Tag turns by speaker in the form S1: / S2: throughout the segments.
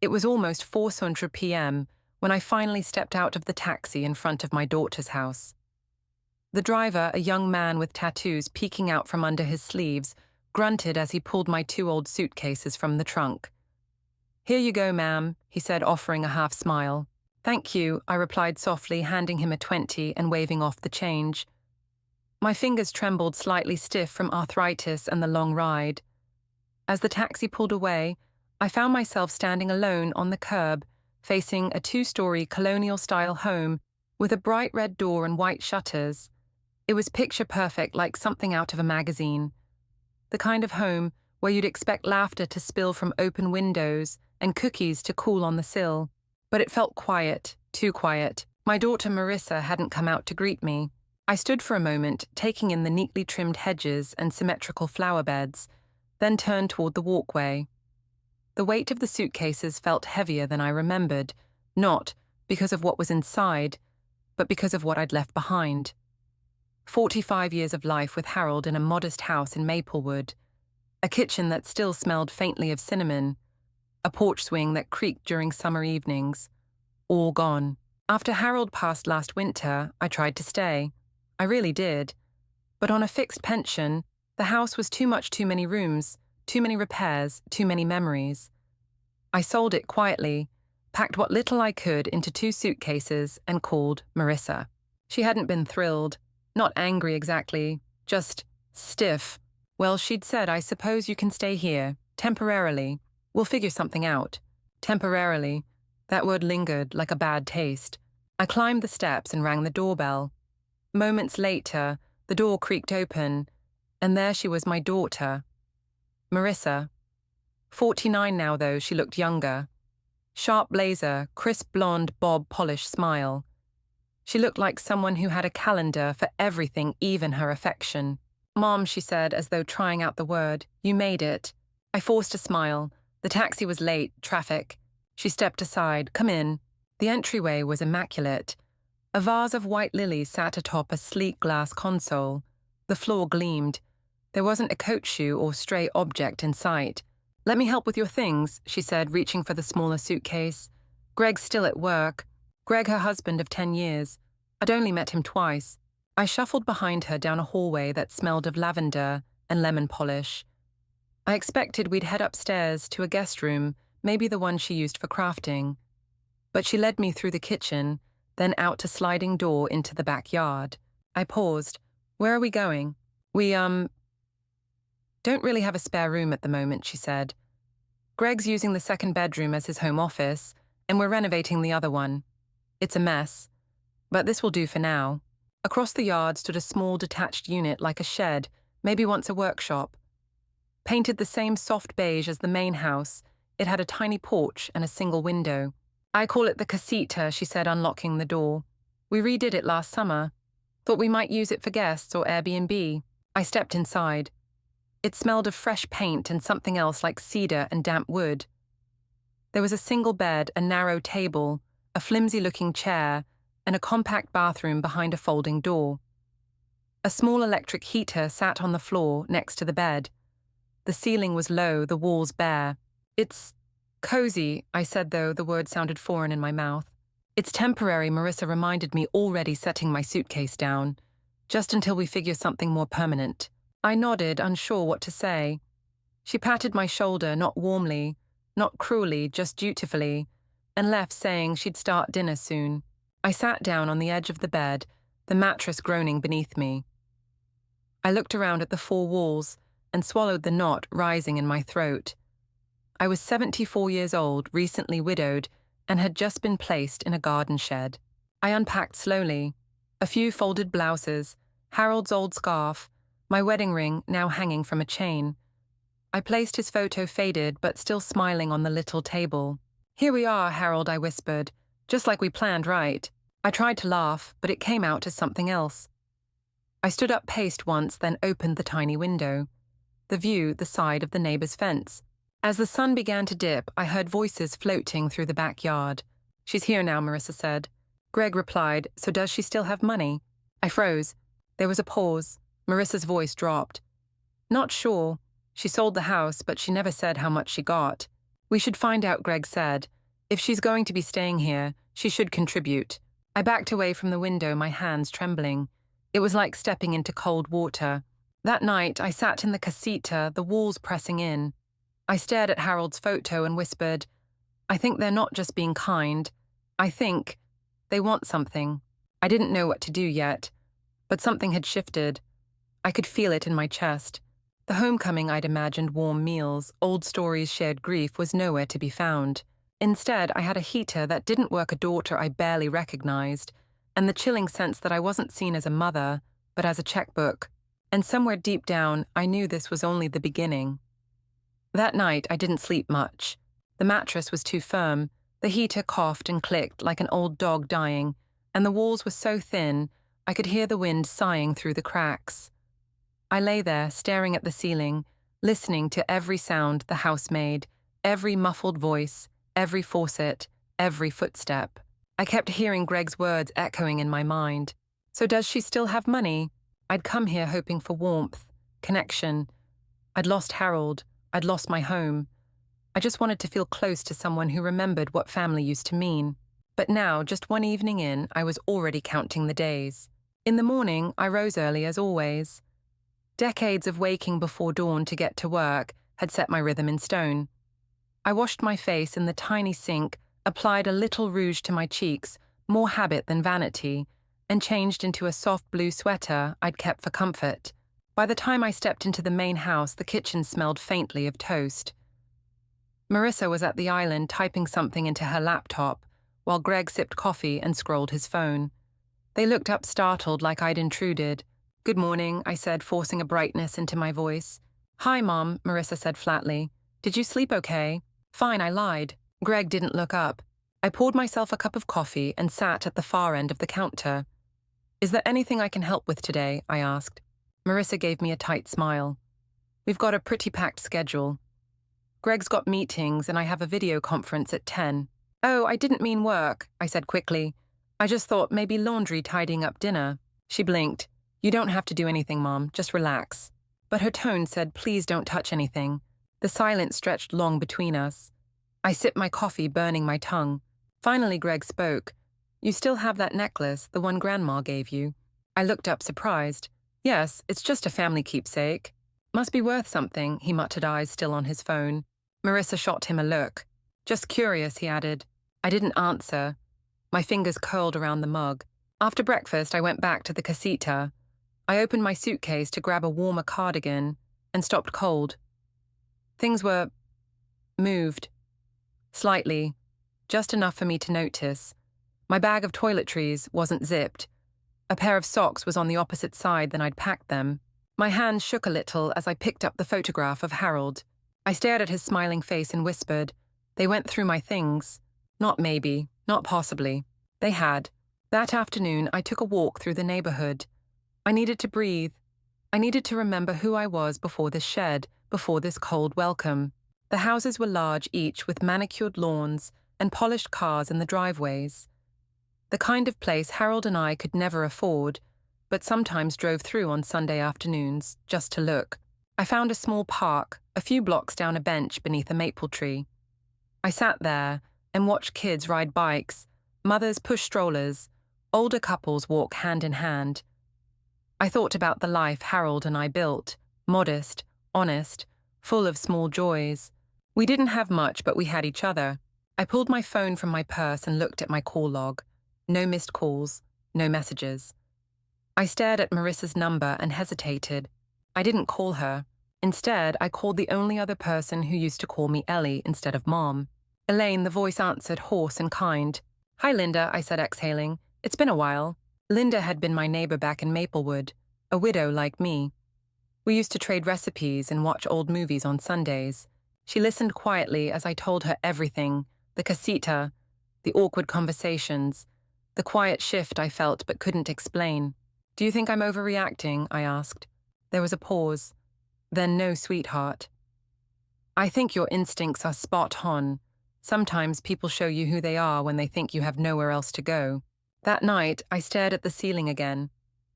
S1: It was almost 4:00 p.m. when I finally stepped out of the taxi in front of my daughter's house. The driver, a young man with tattoos peeking out from under his sleeves, grunted as he pulled my 2 old suitcases from the trunk. "Here you go, ma'am," he said, offering a half smile. "Thank you," I replied softly, handing him a 20 and waving off the change. My fingers trembled, slightly stiff from arthritis and the long ride. As the taxi pulled away, I found myself standing alone on the curb, facing a 2-story colonial-style home with a bright red door and white shutters. It was picture-perfect, like something out of a magazine. The kind of home where you'd expect laughter to spill from open windows and cookies to cool on the sill. But it felt quiet, too quiet. My daughter Marissa hadn't come out to greet me. I stood for a moment, taking in the neatly trimmed hedges and symmetrical flower beds, then turned toward the walkway. The weight of the suitcases felt heavier than I remembered, not because of what was inside, but because of what I'd left behind. 45 years of life with Harold in a modest house in Maplewood, a kitchen that still smelled faintly of cinnamon, a porch swing that creaked during summer evenings, all gone. After Harold passed last winter, I tried to stay. I really did. But on a fixed pension, the house was too many rooms, too many repairs, too many memories. I sold it quietly, packed what little I could into 2 suitcases, and called Marissa. She hadn't been thrilled, not angry exactly, just stiff. Well, she'd said, "I suppose you can stay here, temporarily. We'll figure something out." Temporarily. That word lingered like a bad taste. I climbed the steps and rang the doorbell. Moments later, the door creaked open, and there she was, my daughter, Marissa. 49 now, though she looked younger. Sharp blazer, crisp blonde bob polish smile. She looked like someone who had a calendar for everything, even her affection. "Mom," she said, as though trying out the word, "you made it." I forced a smile. The taxi was late, traffic. She stepped aside. "Come in." The entryway was immaculate. A vase of white lilies sat atop a sleek glass console. The floor gleamed. There wasn't a coat shoe or stray object in sight. "Let me help with your things," she said, reaching for the smaller suitcase. "Greg's still at work." Greg, her husband of 10 years. I'd only met him twice. I shuffled behind her down a hallway that smelled of lavender and lemon polish. I expected we'd head upstairs to a guest room, maybe the one she used for crafting. But she led me through the kitchen, then out a sliding door into the backyard. I paused. "Where are we going?" "We, don't really have a spare room at the moment," she said. "Greg's using the 2nd bedroom as his home office, and we're renovating the other one. It's a mess, but this will do for now." Across the yard stood a small detached unit like a shed, maybe once a workshop. Painted the same soft beige as the main house, it had a tiny porch and a single window. "I call it the casita," she said, unlocking the door. "We redid it last summer. Thought we might use it for guests or Airbnb." I stepped inside. It smelled of fresh paint and something else like cedar and damp wood. There was a single bed, a narrow table, a flimsy-looking chair, and a compact bathroom behind a folding door. A small electric heater sat on the floor next to the bed. The ceiling was low, the walls bare. "It's cozy," I said, though the word sounded foreign in my mouth. "It's temporary," Marissa reminded me, already setting my suitcase down. "Just until we figure something more permanent." I nodded, unsure what to say. She patted my shoulder, not warmly, not cruelly, just dutifully, and left, saying she'd start dinner soon. I sat down on the edge of the bed, the mattress groaning beneath me. I looked around at the 4 walls and swallowed the knot rising in my throat. I was 74 years old, recently widowed, and had just been placed in a garden shed. I unpacked slowly. A few folded blouses, Harold's old scarf, my wedding ring now hanging from a chain. I placed his photo, faded but still smiling, on the little table. "Here we are, Harold," I whispered. "Just like we planned, right?" I tried to laugh, but it came out as something else. I stood up, paced once, then opened the tiny window. The view, the side of the neighbor's fence. As the sun began to dip, I heard voices floating through the backyard. "She's here now," Marissa said. Greg replied, "So does she still have money?" I froze. There was a pause. Marissa's voice dropped. "Not sure. She sold the house, but she never said how much she got." We should find out, Greg said. If she's going to be staying here, she should contribute. I backed away from the window, my hands trembling. It was like stepping into cold water. That night, I sat in the casita, the walls pressing in. I stared at Harold's photo and whispered, I think they're not just being kind. I think they want something. I didn't know what to do yet, but something had shifted. I could feel it in my chest. The homecoming I'd imagined, warm meals, old stories, shared grief, was nowhere to be found. Instead, I had a heater that didn't work, a daughter I barely recognized, and the chilling sense that I wasn't seen as a mother, but as a checkbook. And somewhere deep down, I knew this was only the beginning. That night, I didn't sleep much. The mattress was too firm, the heater coughed and clicked like an old dog dying, and the walls were so thin, I could hear the wind sighing through the cracks. I lay there, staring at the ceiling, listening to every sound the house made, every muffled voice, every faucet, every footstep. I kept hearing Greg's words echoing in my mind. So does she still have money? I'd come here hoping for warmth, connection. I'd lost Harold. I'd lost my home. I just wanted to feel close to someone who remembered what family used to mean. But now, just one evening in, I was already counting the days. In the morning, I rose early as always. Decades of waking before dawn to get to work had set my rhythm in stone. I washed my face in the tiny sink, applied a little rouge to my cheeks, more habit than vanity, and changed into a soft blue sweater I'd kept for comfort. By the time I stepped into the main house, the kitchen smelled faintly of toast. Marissa was at the island typing something into her laptop, while Greg sipped coffee and scrolled his phone. They looked up startled, like I'd intruded. "Good morning," I said, forcing a brightness into my voice. "Hi, Mom," Marissa said flatly. "Did you sleep okay?" "Fine," I lied. Greg didn't look up. I poured myself a cup of coffee and sat at the far end of the counter. "Is there anything I can help with today?" I asked. Marissa gave me a tight smile. "We've got a pretty packed schedule. Greg's got meetings and I have a video conference at 10. "Oh, I didn't mean work," I said quickly. "I just thought maybe laundry, tidying up dinner." She blinked. "You don't have to do anything, Mom, just relax." But her tone said, "Please don't touch anything." The silence stretched long between us. I sipped my coffee, burning my tongue. Finally, Greg spoke. "You still have that necklace, the one Grandma gave you?" I looked up, surprised. "Yes, it's just a family keepsake." "Must be worth something," he muttered, eyes still on his phone. Marissa shot him a look. "Just curious," he added. I didn't answer. My fingers curled around the mug. After breakfast, I went back to the casita. I opened my suitcase to grab a warmer cardigan and stopped cold. Things were moved. Slightly. Just enough for me to notice. My bag of toiletries wasn't zipped. A pair of socks was on the opposite side than I'd packed them. My hands shook a little as I picked up the photograph of Harold. I stared at his smiling face and whispered, "They went through my things." Not maybe, not possibly. They had. That afternoon, I took a walk through the neighborhood. I needed to breathe. I needed to remember who I was before this shed, before this cold welcome. The houses were large, each with manicured lawns and polished cars in the driveways. The kind of place Harold and I could never afford, but sometimes drove through on Sunday afternoons, just to look. I found a small park, a few blocks down a bench beneath a maple tree. I sat there and watched kids ride bikes, mothers push strollers, older couples walk hand in hand. I thought about the life Harold and I built, modest, honest, full of small joys. We didn't have much, but we had each other. I pulled my phone from my purse and looked at my call log. No missed calls, no messages. I stared at Marissa's number and hesitated. I didn't call her. Instead, I called the only other person who used to call me Ellie instead of Mom. Elaine, the voice answered, hoarse and kind. "Hi, Linda," I said, exhaling. "It's been a while." Linda had been my neighbor back in Maplewood, a widow like me. We used to trade recipes and watch old movies on Sundays. She listened quietly as I told her everything, the casita, the awkward conversations, the quiet shift I felt but couldn't explain. "Do you think I'm overreacting?" I asked. There was a pause. Then, "No, sweetheart. I think your instincts are spot on. Sometimes people show you who they are when they think you have nowhere else to go." That night, I stared at the ceiling again.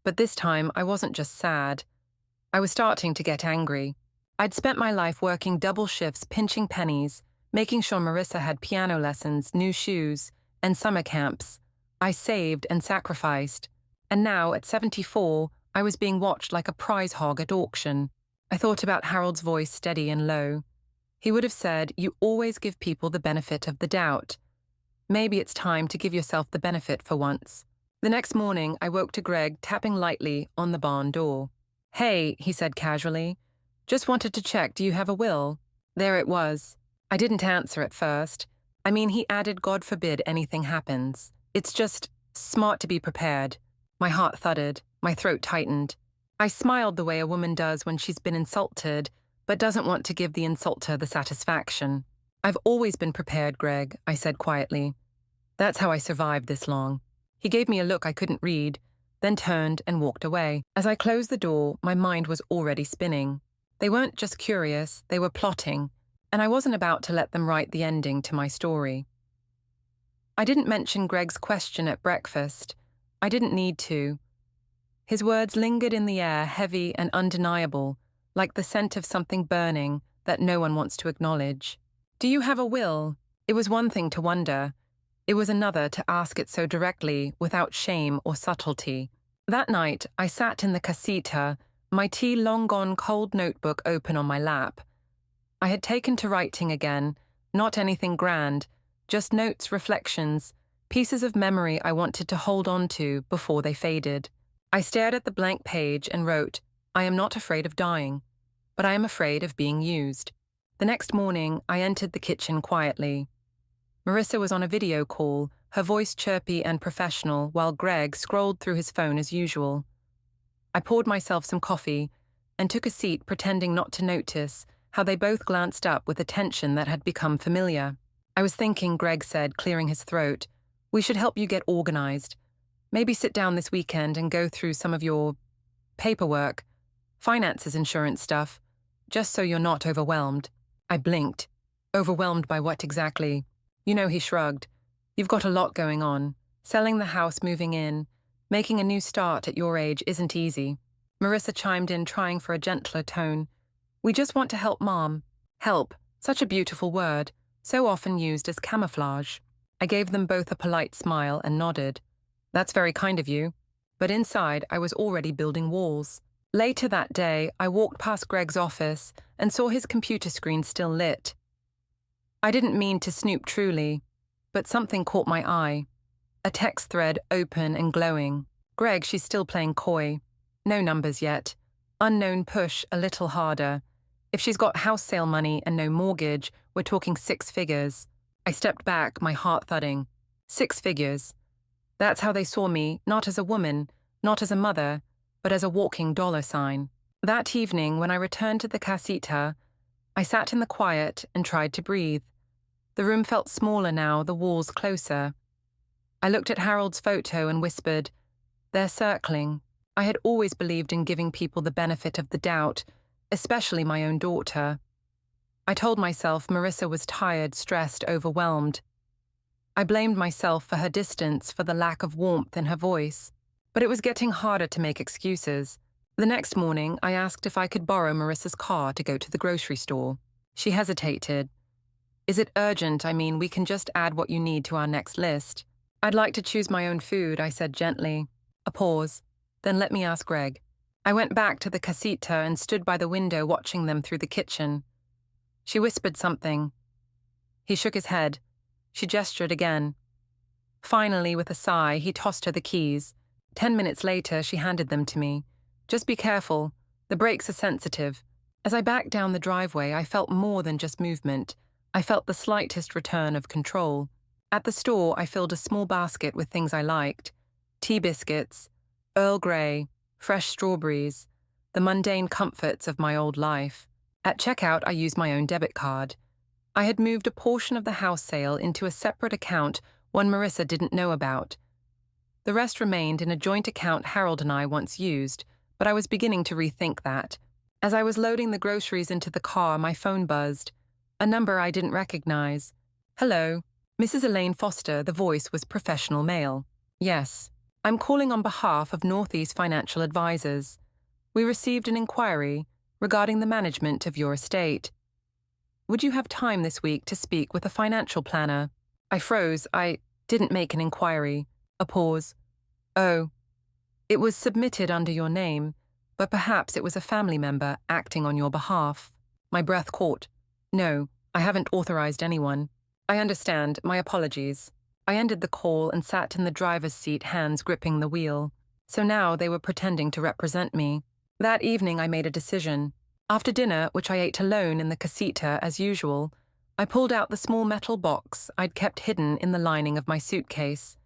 S1: But this time, I wasn't just sad. I was starting to get angry. I'd spent my life working double shifts, pinching pennies, making sure Marissa had piano lessons, new shoes, and summer camps. I saved and sacrificed. And now, at 74, I was being watched like a prize hog at auction. I thought about Harold's voice, steady and low. He would have said, "You always give people the benefit of the doubt. Maybe it's time to give yourself the benefit for once." The next morning, I woke to Greg tapping lightly on the barn door. "Hey," he said casually. "Just wanted to check, do you have a will?" There it was. I didn't answer at first. I mean, he added, "God forbid anything happens. It's just smart to be prepared." My heart thudded, my throat tightened. I smiled the way a woman does when she's been insulted, but doesn't want to give the insulter the satisfaction. "I've always been prepared, Greg," I said quietly. "That's how I survived this long." He gave me a look I couldn't read, then turned and walked away. As I closed the door, my mind was already spinning. They weren't just curious, they were plotting, and I wasn't about to let them write the ending to my story. I didn't mention Greg's question at breakfast. I didn't need to. His words lingered in the air, heavy and undeniable, like the scent of something burning that no one wants to acknowledge. "Do you have a will?" It was one thing to wonder. It was another to ask it so directly, without shame or subtlety. That night, I sat in the casita, my tea long gone cold notebook open on my lap. I had taken to writing again, not anything grand, just notes, reflections, pieces of memory I wanted to hold on to before they faded. I stared at the blank page and wrote, "I am not afraid of dying, but I am afraid of being used." The next morning, I entered the kitchen quietly. Marissa was on a video call, her voice chirpy and professional, while Greg scrolled through his phone as usual. I poured myself some coffee and took a seat, pretending not to notice how they both glanced up with a tension that had become familiar. "I was thinking," Greg said, clearing his throat, "we should help you get organized. Maybe sit down this weekend and go through some of your paperwork, finances, insurance stuff, just so you're not overwhelmed." I blinked. "Overwhelmed by what exactly?" "You know," he shrugged. "You've got a lot going on. Selling the house, moving in, making a new start at your age isn't easy." Marissa chimed in, trying for a gentler tone. "We just want to help Mom." Help, such a beautiful word, so often used as camouflage. I gave them both a polite smile and nodded. "That's very kind of you." But inside, I was already building walls. Later that day, I walked past Greg's office and saw his computer screen still lit. I didn't mean to snoop truly, but something caught my eye. A text thread open and glowing. "Greg, she's still playing coy. No numbers yet. Unknown push a little harder. If she's got house sale money and no mortgage, we're talking 6 figures." I stepped back, my heart thudding. 6 figures. That's how they saw me, not as a woman, not as a mother, but as a walking dollar sign. That evening, when I returned to the casita, I sat in the quiet and tried to breathe. The room felt smaller now, the walls closer. I looked at Harold's photo and whispered, "They're circling." I had always believed in giving people the benefit of the doubt, especially my own daughter. I told myself Marissa was tired, stressed, overwhelmed. I blamed myself for her distance, for the lack of warmth in her voice. But it was getting harder to make excuses. The next morning, I asked if I could borrow Marissa's car to go to the grocery store. She hesitated. "Is it urgent? I mean, we can just add what you need to our next list." "I'd like to choose my own food," I said gently. A pause. "Then let me ask Greg." I went back to the casita and stood by the window watching them through the kitchen. She whispered something. He shook his head. She gestured again. Finally, with a sigh, he tossed her the keys. 10 minutes later, she handed them to me. "Just be careful. The brakes are sensitive." As I backed down the driveway, I felt more than just movement. I felt the slightest return of control. At the store, I filled a small basket with things I liked. Tea biscuits, Earl Grey, fresh strawberries, the mundane comforts of my old life. At checkout, I used my own debit card. I had moved a portion of the house sale into a separate account, one Marissa didn't know about. The rest remained in a joint account Harold and I once used, but I was beginning to rethink that. As I was loading the groceries into the car, my phone buzzed. A number I didn't recognize. "Hello, Mrs. Elaine Foster," the voice was professional male. "Yes, I'm calling on behalf of Northeast Financial Advisors. We received an inquiry regarding the management of your estate." would you have time this week to speak with a financial planner? I froze. I didn't make an inquiry. A pause. Oh, it was submitted under your name, but perhaps it was a family member acting on your behalf. My breath caught. No, I haven't authorized anyone. I understand. My apologies. I ended the call and sat in the driver's seat, hands gripping the wheel. So now they were pretending to represent me. That evening I made a decision. After dinner, which I ate alone in the casita as usual, I pulled out the small metal box I'd kept hidden in the lining of my suitcase.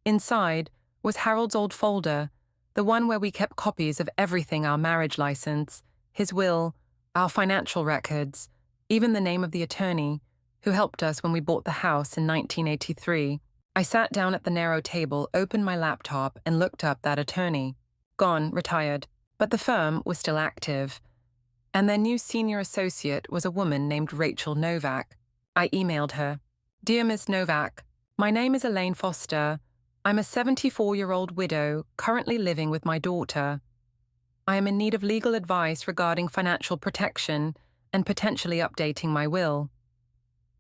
S1: Inside was Harold's old folder, the one where we kept copies of everything: our marriage license, his will, our financial records, even the name of the attorney who helped us when we bought the house in 1983. I sat down at the narrow table, opened my laptop, and looked up that attorney. Gone, retired. But the firm was still active, and their new senior associate was a woman named Rachel Novak. I emailed her. Dear Miss Novak, my name is Elaine Foster. I'm a 74-year-old widow currently living with my daughter. I am in need of legal advice regarding financial protection and potentially updating my will.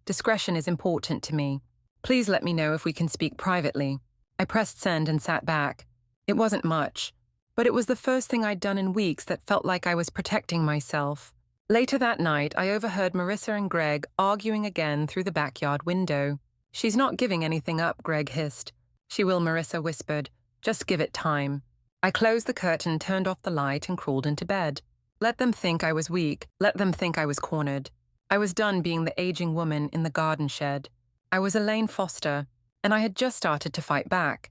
S1: Discretion is important to me. Please let me know if we can speak privately. I pressed send and sat back. It wasn't much, but it was the first thing I'd done in weeks that felt like I was protecting myself. Later that night, I overheard Marissa and Greg arguing again through the backyard window. She's not giving anything up, Greg hissed. She will, Marissa whispered. Just give it time. I closed the curtain, turned off the light, and crawled into bed. Let them think I was weak. Let them think I was cornered. I was done being the aging woman in the garden shed. I was Elaine Foster, and I had just started to fight back.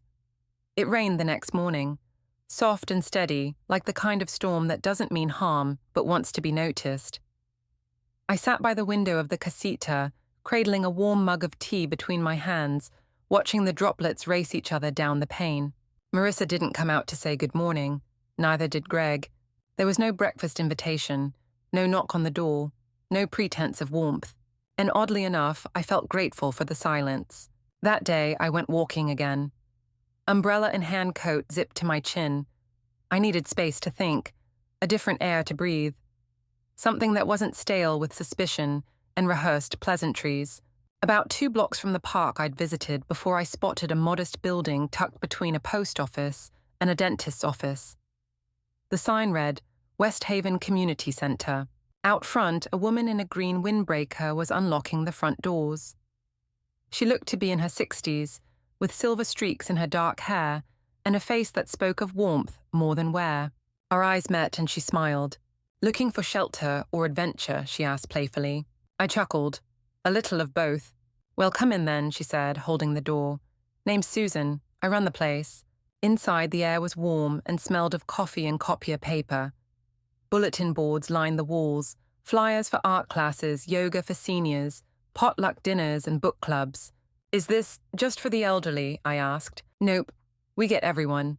S1: It rained the next morning. Soft and steady, like the kind of storm that doesn't mean harm, but wants to be noticed. I sat by the window of the casita, cradling a warm mug of tea between my hands, watching the droplets race each other down the pane. Marissa didn't come out to say good morning. Neither did Greg. There was no breakfast invitation, no knock on the door, no pretense of warmth. And oddly enough, I felt grateful for the silence. That day, I went walking again. Umbrella and hand coat zipped to my chin. I needed space to think, a different air to breathe. Something that wasn't stale with suspicion and rehearsed pleasantries. About 2 blocks from the park I'd visited before I spotted a modest building tucked between a post office and a dentist's office. The sign read, West Haven Community Center. Out front, a woman in a green windbreaker was unlocking the front doors. She looked to be in her 60s, with silver streaks in her dark hair and a face that spoke of warmth more than wear. Our eyes met and she smiled. Looking for shelter or adventure, she asked playfully. I chuckled. A little of both. Well, come in then, she said, holding the door. Name's Susan. I run the place. Inside, the air was warm and smelled of coffee and copier paper. Bulletin boards lined the walls, flyers for art classes, yoga for seniors, potluck dinners and book clubs. Is this just for the elderly? I asked. Nope, we get everyone.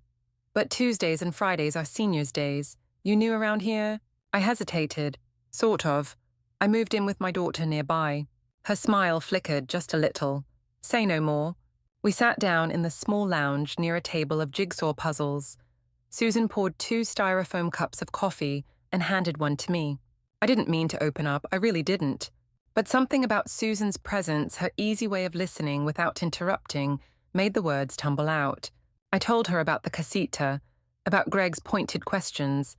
S1: But Tuesdays and Fridays are seniors' days. You new around here? I hesitated. Sort of. I moved in with my daughter nearby. Her smile flickered just a little. Say no more. We sat down in the small lounge near a table of jigsaw puzzles. Susan poured 2 styrofoam cups of coffee and handed one to me. I didn't mean to open up, I really didn't. But something about Susan's presence, her easy way of listening without interrupting, made the words tumble out. I told her about the casita, about Greg's pointed questions,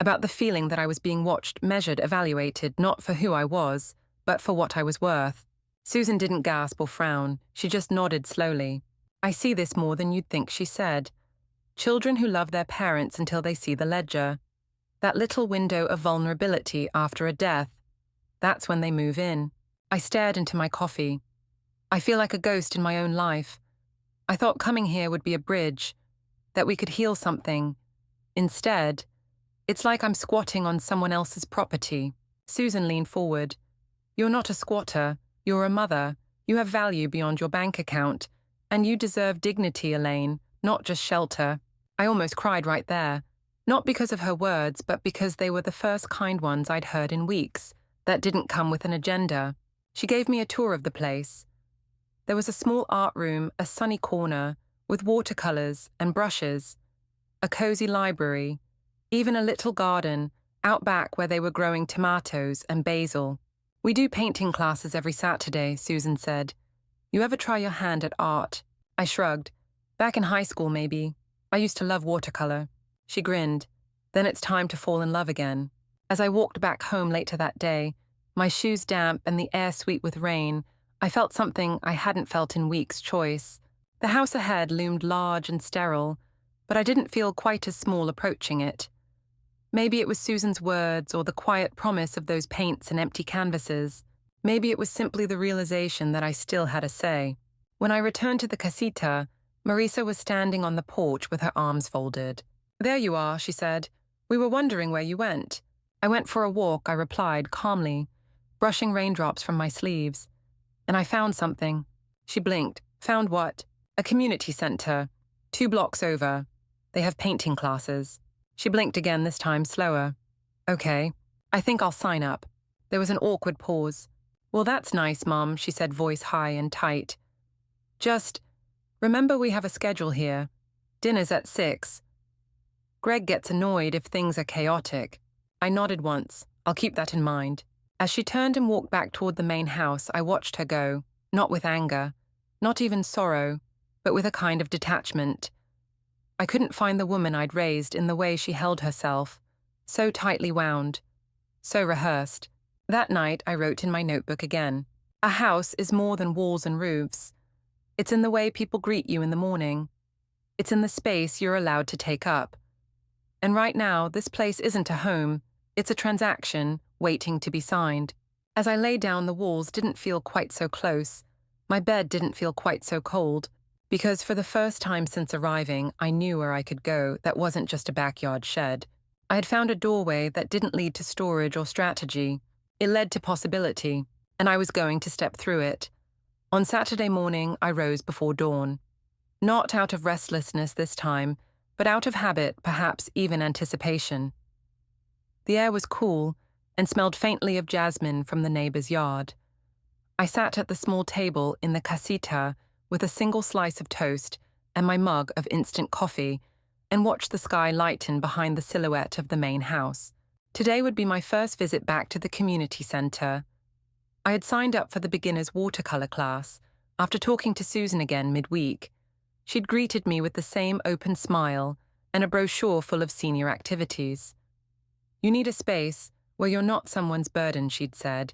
S1: about the feeling that I was being watched, measured, evaluated, not for who I was, but for what I was worth. Susan didn't gasp or frown, she just nodded slowly. I see this more than you'd think, she said. Children who love their parents until they see the ledger. That little window of vulnerability after a death. That's when they move in. I stared into my coffee. I feel like a ghost in my own life. I thought coming here would be a bridge, that we could heal something. Instead, it's like I'm squatting on someone else's property. Susan leaned forward. You're not a squatter. You're a mother. You have value beyond your bank account. And you deserve dignity, Elaine, not just shelter. I almost cried right there. Not because of her words, but because they were the first kind ones I'd heard in weeks, that didn't come with an agenda. She gave me a tour of the place. There was a small art room, a sunny corner, with watercolors and brushes, a cozy library, even a little garden, out back where they were growing tomatoes and basil. We do painting classes every Saturday, Susan said. You ever try your hand at art? I shrugged. Back in high school, maybe. I used to love watercolor. She grinned. Then it's time to fall in love again. As I walked back home later that day, my shoes damp and the air sweet with rain, I felt something I hadn't felt in weeks. Choice. The house ahead loomed large and sterile, but I didn't feel quite as small approaching it. Maybe it was Susan's words or the quiet promise of those paints and empty canvases. Maybe it was simply the realization that I still had a say. When I returned to the casita, Marisa was standing on the porch with her arms folded. There you are, she said. We were wondering where you went. I went for a walk, I replied calmly, brushing raindrops from my sleeves. And I found something. She blinked. Found what? A community center, 2 blocks over. They have painting classes. She blinked again, this time slower. Okay, I think I'll sign up. There was an awkward pause. Well, that's nice, Mom, she said, voice high and tight. Just, remember we have a schedule here. Dinner's at 6. Greg gets annoyed if things are chaotic. I nodded once. I'll keep that in mind. As she turned and walked back toward the main house, I watched her go, not with anger, not even sorrow, but with a kind of detachment. I couldn't find the woman I'd raised in the way she held herself, so tightly wound, so rehearsed. That night, I wrote in my notebook again. A house is more than walls and roofs. It's in the way people greet you in the morning. It's in the space you're allowed to take up. And right now, this place isn't a home. It's a transaction waiting to be signed. As I lay down, the walls didn't feel quite so close. My bed didn't feel quite so cold. Because for the first time since arriving, I knew where I could go that wasn't just a backyard shed. I had found a doorway that didn't lead to storage or strategy. It led to possibility, and I was going to step through it. On Saturday morning, I rose before dawn. Not out of restlessness this time, but out of habit, perhaps even anticipation. The air was cool and smelled faintly of jasmine from the neighbor's yard. I sat at the small table in the casita with a single slice of toast and my mug of instant coffee, and watched the sky lighten behind the silhouette of the main house. Today would be my first visit back to the community center. I had signed up for the beginner's watercolor class after talking to Susan again midweek. She'd greeted me with the same open smile and a brochure full of senior activities. You need a space where you're not someone's burden, she'd said.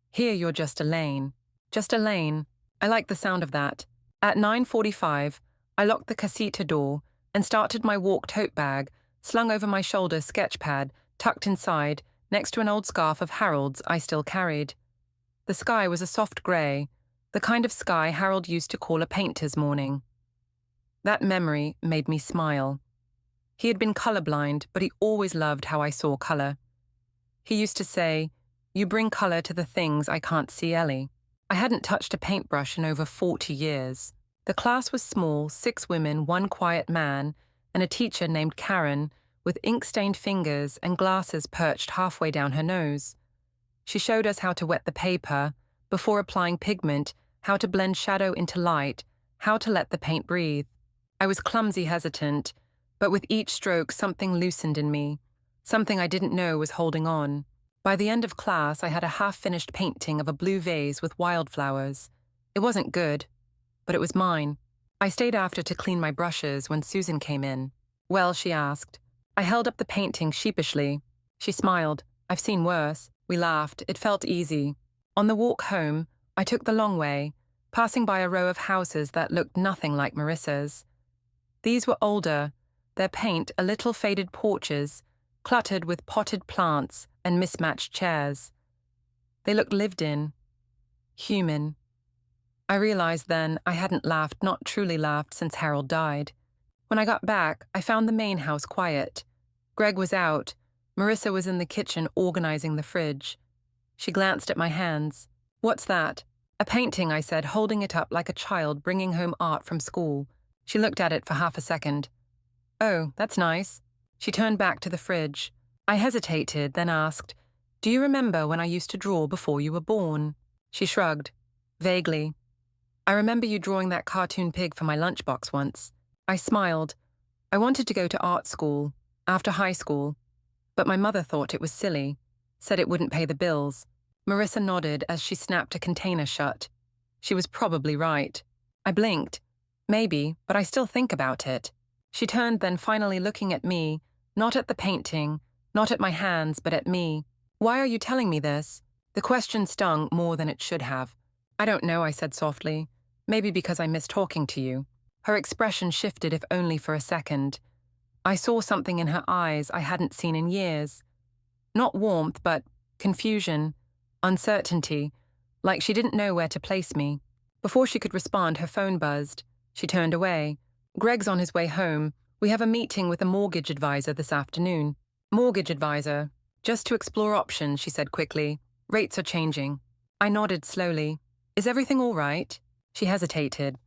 S1: Here you're just Elaine. Just Elaine. I like the sound of that. At 9:45, I locked the casita door and started my walk tote bag, slung over my shoulder sketch pad, tucked inside, next to an old scarf of Harold's I still carried. The sky was a soft grey, the kind of sky Harold used to call a painter's morning. That memory made me smile. He had been colorblind, but he always loved how I saw color. He used to say, "You bring color to the things I can't see, Ellie." I hadn't touched a paintbrush in over 40 years. The class was small, 6 women, 1 quiet man, and a teacher named Karen with ink-stained fingers and glasses perched halfway down her nose. She showed us how to wet the paper, before applying pigment, how to blend shadow into light, how to let the paint breathe. I was clumsy, hesitant, but with each stroke something loosened in me, something I didn't know was holding on. By the end of class, I had a half-finished painting of a blue vase with wildflowers. It wasn't good, but it was mine. I stayed after to clean my brushes when Susan came in. Well, she asked. I held up the painting sheepishly. She smiled. I've seen worse. We laughed. It felt easy. On the walk home, I took the long way, passing by a row of houses that looked nothing like Marissa's. These were older, their paint a little faded porches, cluttered with potted plants and mismatched chairs. They looked lived in, human. I realized then I hadn't laughed, not truly laughed, since Harold died. When I got back, I found the main house quiet. Greg was out. Marissa was in the kitchen organizing the fridge. She glanced at my hands. What's that? A painting, I said, holding it up like a child bringing home art from school. She looked at it for half a second. Oh, that's nice. She turned back to the fridge. I hesitated, then asked, Do you remember when I used to draw before you were born? She shrugged. Vaguely. I remember you drawing that cartoon pig for my lunchbox once. I smiled. I wanted to go to art school, after high school, but my mother thought it was silly, said it wouldn't pay the bills. Marissa nodded as she snapped a container shut. She was probably right. I blinked. Maybe, but I still think about it. She turned then, finally looking at me, not at the painting, not at my hands, but at me. Why are you telling me this? The question stung more than it should have. I don't know, I said softly. Maybe because I miss talking to you. Her expression shifted, if only for a second. I saw something in her eyes I hadn't seen in years. Not warmth, but confusion, uncertainty, like she didn't know where to place me. Before she could respond, her phone buzzed. She turned away. Greg's on his way home. We have a meeting with a mortgage advisor this afternoon. Mortgage advisor. Just to explore options, she said quickly. Rates are changing. I nodded slowly. Is everything all right? She hesitated.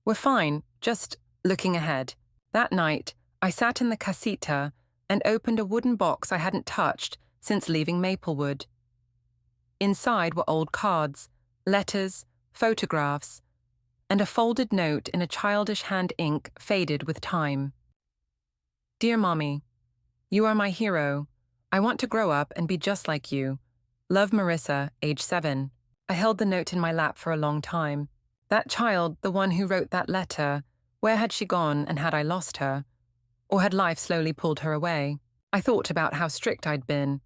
S1: We're fine, just looking ahead. That night, I sat in the casita and opened a wooden box I hadn't touched since leaving Maplewood. Inside were old cards, letters, photographs, and a folded note in a childish hand ink faded with time. Dear Mommy, you are my hero. I want to grow up and be just like you. Love, Marissa, age 7. I held the note in my lap for a long time. That child, the one who wrote that letter, where had she gone and had I lost her? Or had life slowly pulled her away? I thought about how strict I'd been,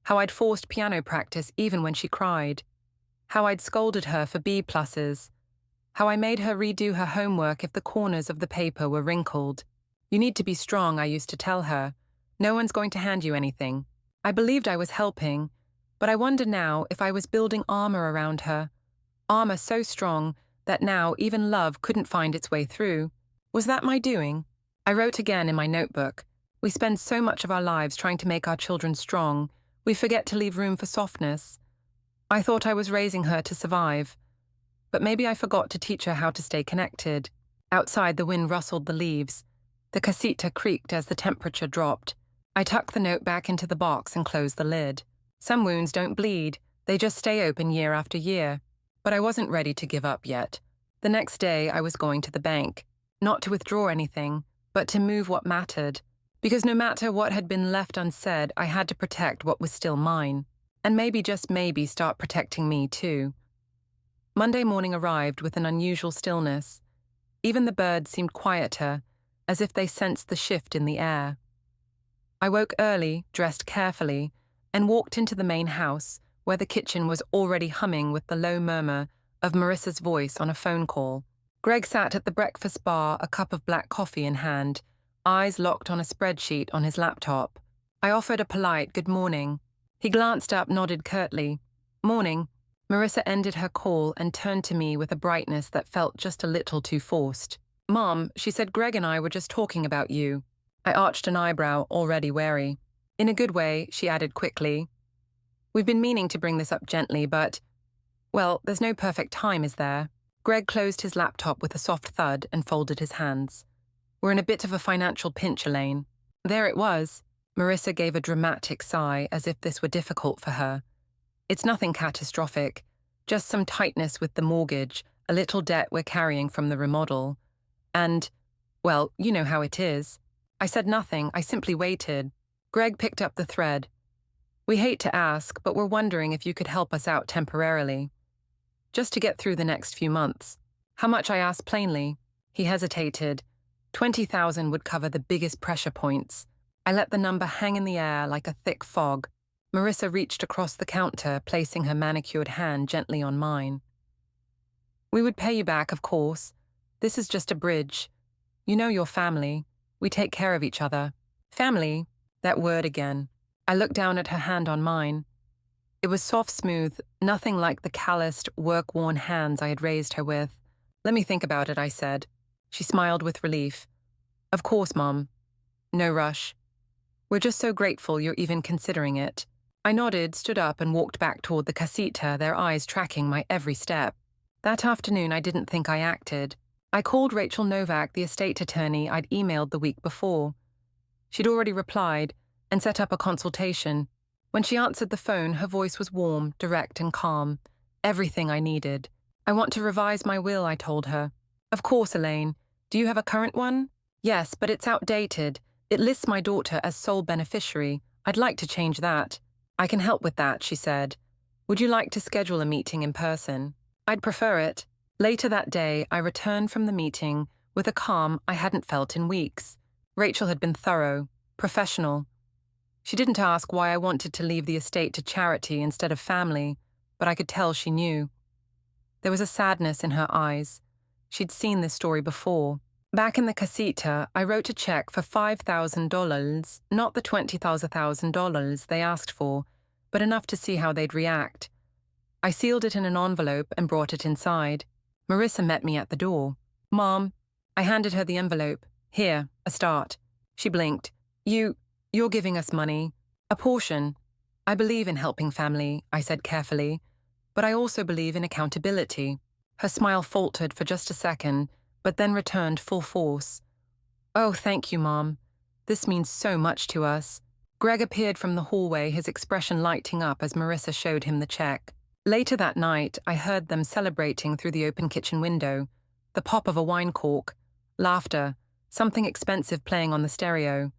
S1: how I'd forced piano practice even when she cried, how I'd scolded her for B pluses, how I made her redo her homework if the corners of the paper were wrinkled. You need to be strong, I used to tell her. No one's going to hand you anything. I believed I was helping, but I wonder now if I was building armor around her. Armor so strong that now even love couldn't find its way through. Was that my doing? I wrote again in my notebook. We spend so much of our lives trying to make our children strong, we forget to leave room for softness. I thought I was raising her to survive, but maybe I forgot to teach her how to stay connected. Outside, the wind rustled the leaves. The casita creaked as the temperature dropped. I tucked the note back into the box and closed the lid. Some wounds don't bleed, they just stay open year after year. But I wasn't ready to give up yet. The next day, I was going to the bank, not to withdraw anything, but to move what mattered. Because no matter what had been left unsaid, I had to protect what was still mine. And maybe, just maybe, start protecting me too. Monday morning arrived with an unusual stillness. Even the birds seemed quieter, as if they sensed the shift in the air. I woke early, dressed carefully, and walked into the main house, where the kitchen was already humming with the low murmur of Marissa's voice on a phone call. Greg sat at the breakfast bar, a cup of black coffee in hand, eyes locked on a spreadsheet on his laptop. I offered a polite good morning. He glanced up, nodded curtly. Morning. Marissa ended her call and turned to me with a brightness that felt just a little too forced. Mom, she said Greg and I were just talking about you. I arched an eyebrow, already wary. In a good way, she added quickly. We've been meaning to bring this up gently, but, well, there's no perfect time, is there? Greg closed his laptop with a soft thud and folded his hands. We're in a bit of a financial pinch, Elaine. There it was. Marissa gave a dramatic sigh, as if this were difficult for her. It's nothing catastrophic, just some tightness with the mortgage, a little debt we're carrying from the remodel. And, well, you know how it is. I said nothing, I simply waited. Greg picked up the thread. We hate to ask, but we're wondering if you could help us out temporarily. Just to get through the next few months. How much, I asked plainly. He hesitated. 20,000 would cover the biggest pressure points. I let the number hang in the air like a thick fog. Marissa reached across the counter, placing her manicured hand gently on mine. We would pay you back, of course. This is just a bridge. You know your family. We take care of each other. Family, that word again. I looked down at her hand on mine. It was soft, smooth, nothing like the calloused, work-worn hands I had raised her with. Let me think about it, I said. She smiled with relief. Of course, Mom. No rush. We're just so grateful you're even considering it. I nodded, stood up, and walked back toward the casita, their eyes tracking my every step. That afternoon, I didn't think I acted. I called Rachel Novak, the estate attorney I'd emailed the week before. She'd already replied and set up a consultation. When she answered the phone, her voice was warm, direct, and calm. Everything I needed. I want to revise my will, I told her. Of course, Elaine. Do you have a current one? Yes, but it's outdated. It lists my daughter as sole beneficiary. I'd like to change that. I can help with that, she said. Would you like to schedule a meeting in person? I'd prefer it. Later that day, I returned from the meeting with a calm I hadn't felt in weeks. Rachel had been thorough, professional. She didn't ask why I wanted to leave the estate to charity instead of family, but I could tell she knew. There was a sadness in her eyes. She'd seen this story before. Back in the casita, I wrote a check for $5,000, not the $20,000 they asked for, but enough to see how they'd react. I sealed it in an envelope and brought it inside. Marissa met me at the door. "Mom." I handed her the envelope. "Here, a start." She blinked. You're giving us money. A portion. I believe in helping family," I said carefully, "but I also believe in accountability." Her smile faltered for just a second, but then returned full force. "Oh, thank you, Mom. This means so much to us." Greg appeared from the hallway, his expression lighting up as Marissa showed him the check. Later that night, I heard them celebrating through the open kitchen window, the pop of a wine cork, laughter, something expensive playing on the stereo.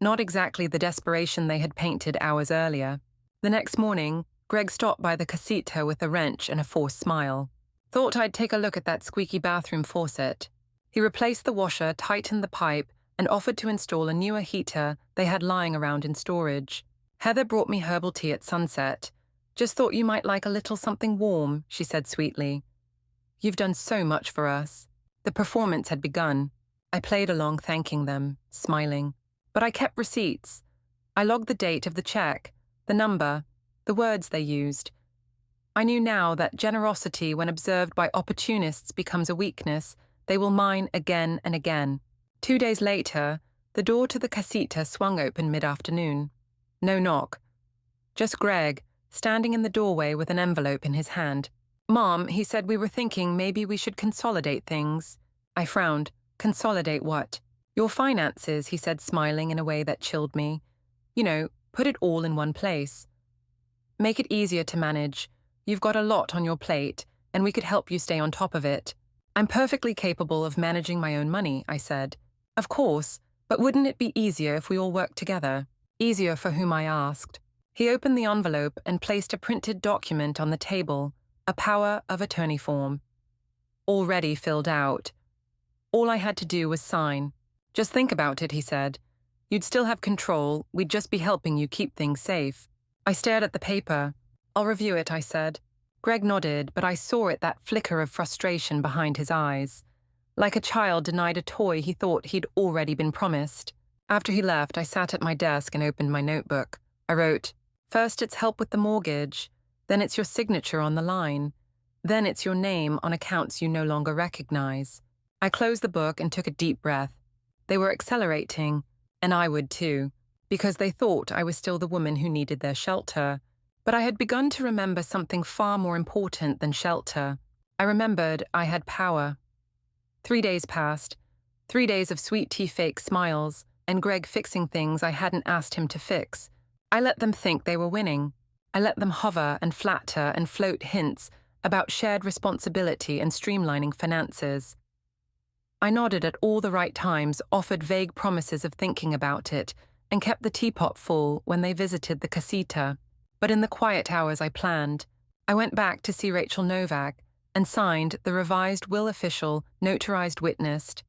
S1: Not exactly the desperation they had painted hours earlier. The next morning, Greg stopped by the casita with a wrench and a forced smile. "Thought I'd take a look at that squeaky bathroom faucet." He replaced the washer, tightened the pipe, and offered to install a newer heater they had lying around in storage. "Heather brought me herbal tea at sunset. Just thought you might like a little something warm," she said sweetly. "You've done so much for us." The performance had begun. I played along, thanking them, smiling. But I kept receipts. I logged the date of the check, the number, the words they used. I knew now that generosity, when observed by opportunists, becomes a weakness they will mine again and again. 2 days later, the door to the casita swung open mid-afternoon. No knock. Just Greg, standing in the doorway with an envelope in his hand. "Mom," he said, "we were thinking maybe we should consolidate things." I frowned. "Consolidate what?" "Your finances," he said, smiling in a way that chilled me. "You know, put it all in one place. Make it easier to manage. You've got a lot on your plate, and we could help you stay on top of it." "I'm perfectly capable of managing my own money," I said. "Of course, but wouldn't it be easier if we all worked together?" Easier for whom, I asked. He opened the envelope and placed a printed document on the table, a power of attorney form. Already filled out. All I had to do was sign. "Just think about it," he said. "You'd still have control, we'd just be helping you keep things safe." I stared at the paper. "I'll review it," I said. Greg nodded, but I saw that flicker of frustration behind his eyes. Like a child denied a toy he thought he'd already been promised. After he left, I sat at my desk and opened my notebook. I wrote, "First it's help with the mortgage, then it's your signature on the line, then it's your name on accounts you no longer recognize." I closed the book and took a deep breath. They were accelerating, and I would too, because they thought I was still the woman who needed their shelter. But I had begun to remember something far more important than shelter. I remembered I had power. 3 days passed, 3 days of sweet tea fake smiles, and Greg fixing things I hadn't asked him to fix. I let them think they were winning. I let them hover and flatter and float hints about shared responsibility and streamlining finances. I nodded at all the right times, offered vague promises of thinking about it, and kept the teapot full when they visited the casita. But in the quiet hours I planned, I went back to see Rachel Novak and signed the revised will official, notarized witnessed.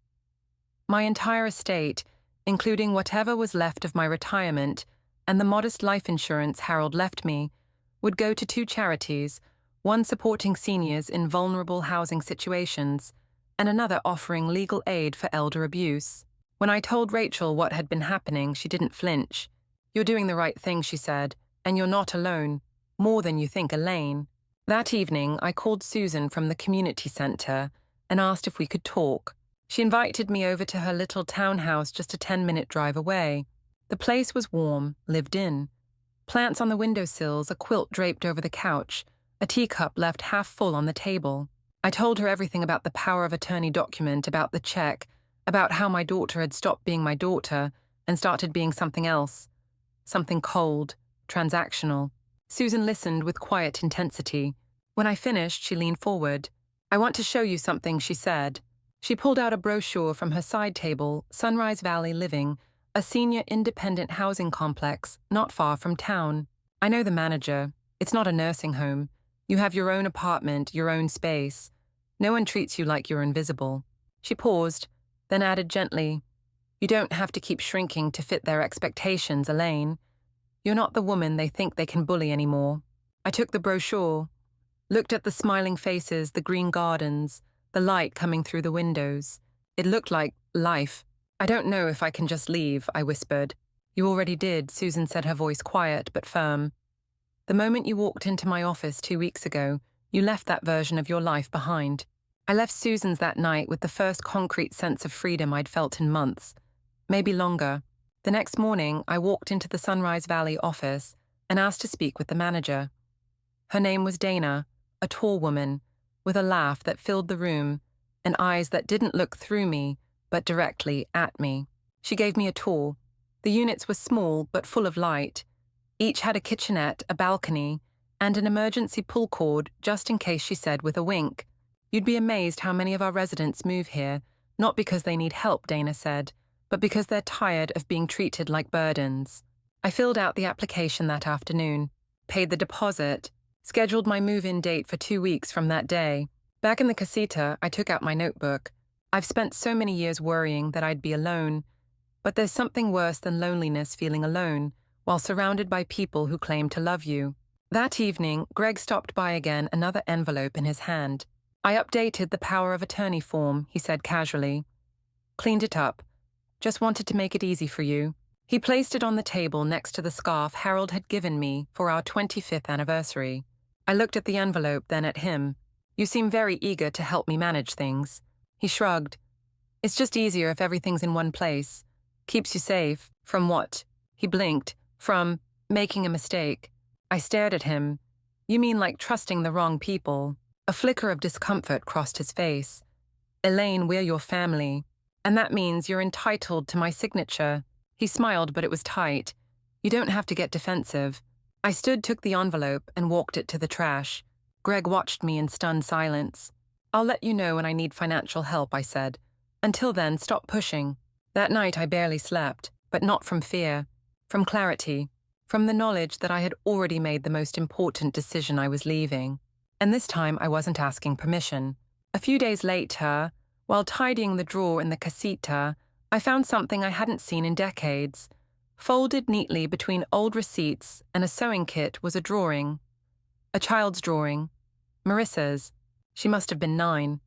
S1: My entire estate, including whatever was left of my retirement and the modest life insurance Harold left me, would go to 2 charities, one supporting seniors in vulnerable housing situations, and another offering legal aid for elder abuse. When I told Rachel what had been happening, she didn't flinch. "You're doing the right thing," she said, "and you're not alone. More than you think, Elaine." That evening, I called Susan from the community center and asked if we could talk. She invited me over to her little townhouse just a 10-minute drive away. The place was warm, lived in. Plants on the windowsills, a quilt draped over the couch, a teacup left half full on the table. I told her everything about the power of attorney document, about the check, about how my daughter had stopped being my daughter and started being something else. Something cold, transactional. Susan listened with quiet intensity. When I finished, she leaned forward. "I want to show you something," she said. She pulled out a brochure from her side table, Sunrise Valley Living, a senior independent housing complex not far from town. "I know the manager. It's not a nursing home. You have your own apartment, your own space. No one treats you like you're invisible." She paused, then added gently, "You don't have to keep shrinking to fit their expectations, Elaine. You're not the woman they think they can bully anymore." I took the brochure, looked at the smiling faces, the green gardens, the light coming through the windows. It looked like life. "I don't know if I can just leave," I whispered. "You already did," Susan said, her voice quiet but firm. "The moment you walked into my office 2 weeks ago, you left that version of your life behind." I left Susan's that night with the first concrete sense of freedom I'd felt in months, maybe longer. The next morning, I walked into the Sunrise Valley office and asked to speak with the manager. Her name was Dana, a tall woman, with a laugh that filled the room and eyes that didn't look through me, but directly at me. She gave me a tour. The units were small but full of light. Each had a kitchenette, a balcony, and an emergency pull cord just in case, she said with a wink. "You'd be amazed how many of our residents move here, not because they need help," Dana said, "but because they're tired of being treated like burdens." I filled out the application that afternoon, paid the deposit, scheduled my move-in date for 2 weeks from that day. Back in the casita, I took out my notebook. I've spent so many years worrying that I'd be alone, but there's something worse than loneliness, feeling alone, while surrounded by people who claim to love you. That evening, Greg stopped by again, another envelope in his hand. "I updated the power of attorney form," he said casually. "Cleaned it up. Just wanted to make it easy for you." He placed it on the table next to the scarf Harold had given me for our 25th anniversary. I looked at the envelope, then at him. "You seem very eager to help me manage things." He shrugged. "It's just easier if everything's in one place. Keeps you safe." "From what?" He blinked. "From making a mistake." I stared at him. "You mean like trusting the wrong people?" A flicker of discomfort crossed his face. "Elaine, we're your family. And that means you're entitled to my signature." He smiled, but it was tight. "You don't have to get defensive." I stood, took the envelope, and walked it to the trash. Greg watched me in stunned silence. "I'll let you know when I need financial help," I said. "Until then, stop pushing." That night I barely slept, but not from fear. From clarity. From the knowledge that I had already made the most important decision. I was leaving. And this time I wasn't asking permission. A few days later, while tidying the drawer in the casita, I found something I hadn't seen in decades. Folded neatly between old receipts and a sewing kit was a drawing. A child's drawing. Marissa's. She must have been 9.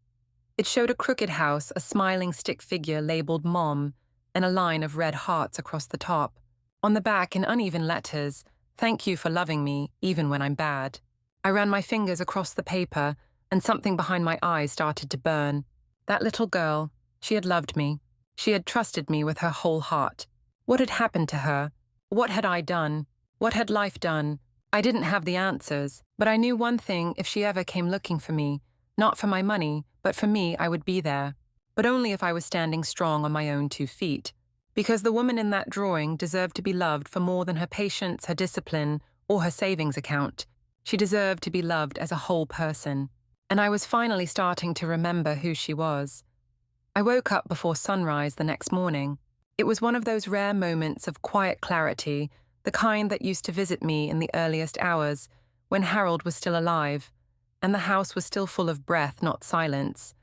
S1: It showed a crooked house, a smiling stick figure labeled Mom, and a line of red hearts across the top. On the back, in uneven letters, "Thank you for loving me, even when I'm bad." I ran my fingers across the paper, and something behind my eyes started to burn. That little girl, she had loved me. She had trusted me with her whole heart. What had happened to her? What had I done? What had life done? I didn't have the answers, but I knew one thing: if she ever came looking for me, not for my money, but for me, I would be there. But only if I was standing strong on my own 2 feet. Because the woman in that drawing deserved to be loved for more than her patience, her discipline, or her savings account. She deserved to be loved as a whole person. And I was finally starting to remember who she was. I woke up before sunrise the next morning. It was one of those rare moments of quiet clarity, the kind that used to visit me in the earliest hours, when Harold was still alive, and the house was still full of breath, not silence.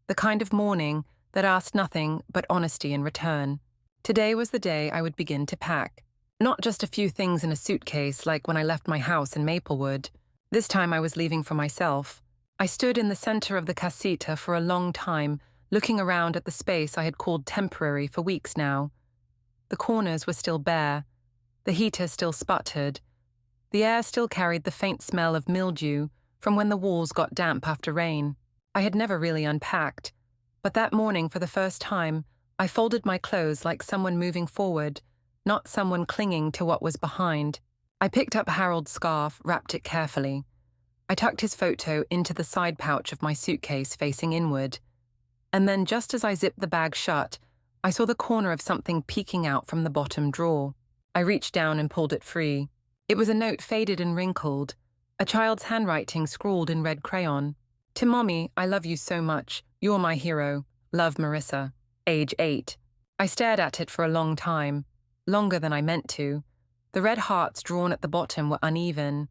S1: The kind of morning that asked nothing but honesty in return. Today was the day I would begin to pack. Not just a few things in a suitcase like when I left my house in Maplewood. This time I was leaving for myself. I stood in the center of the casita for a long time, looking around at the space I had called temporary for weeks now. The corners were still bare. The heater still sputtered. The air still carried the faint smell of mildew from when the walls got damp after rain. I had never really unpacked, but that morning, for the first time, I folded my clothes like someone moving forward, not someone clinging to what was behind. I picked up Harold's scarf, wrapped it carefully. I tucked his photo into the side pouch of my suitcase facing inward. And then, just as I zipped the bag shut, I saw the corner of something peeking out from the bottom drawer. I reached down and pulled it free. It was a note, faded and wrinkled, a child's handwriting scrawled in red crayon. "To Mommy, I love you so much. You're my hero. Love, Marissa. Age 8. I stared at it for a long time. Longer than I meant to. The red hearts drawn at the bottom were uneven.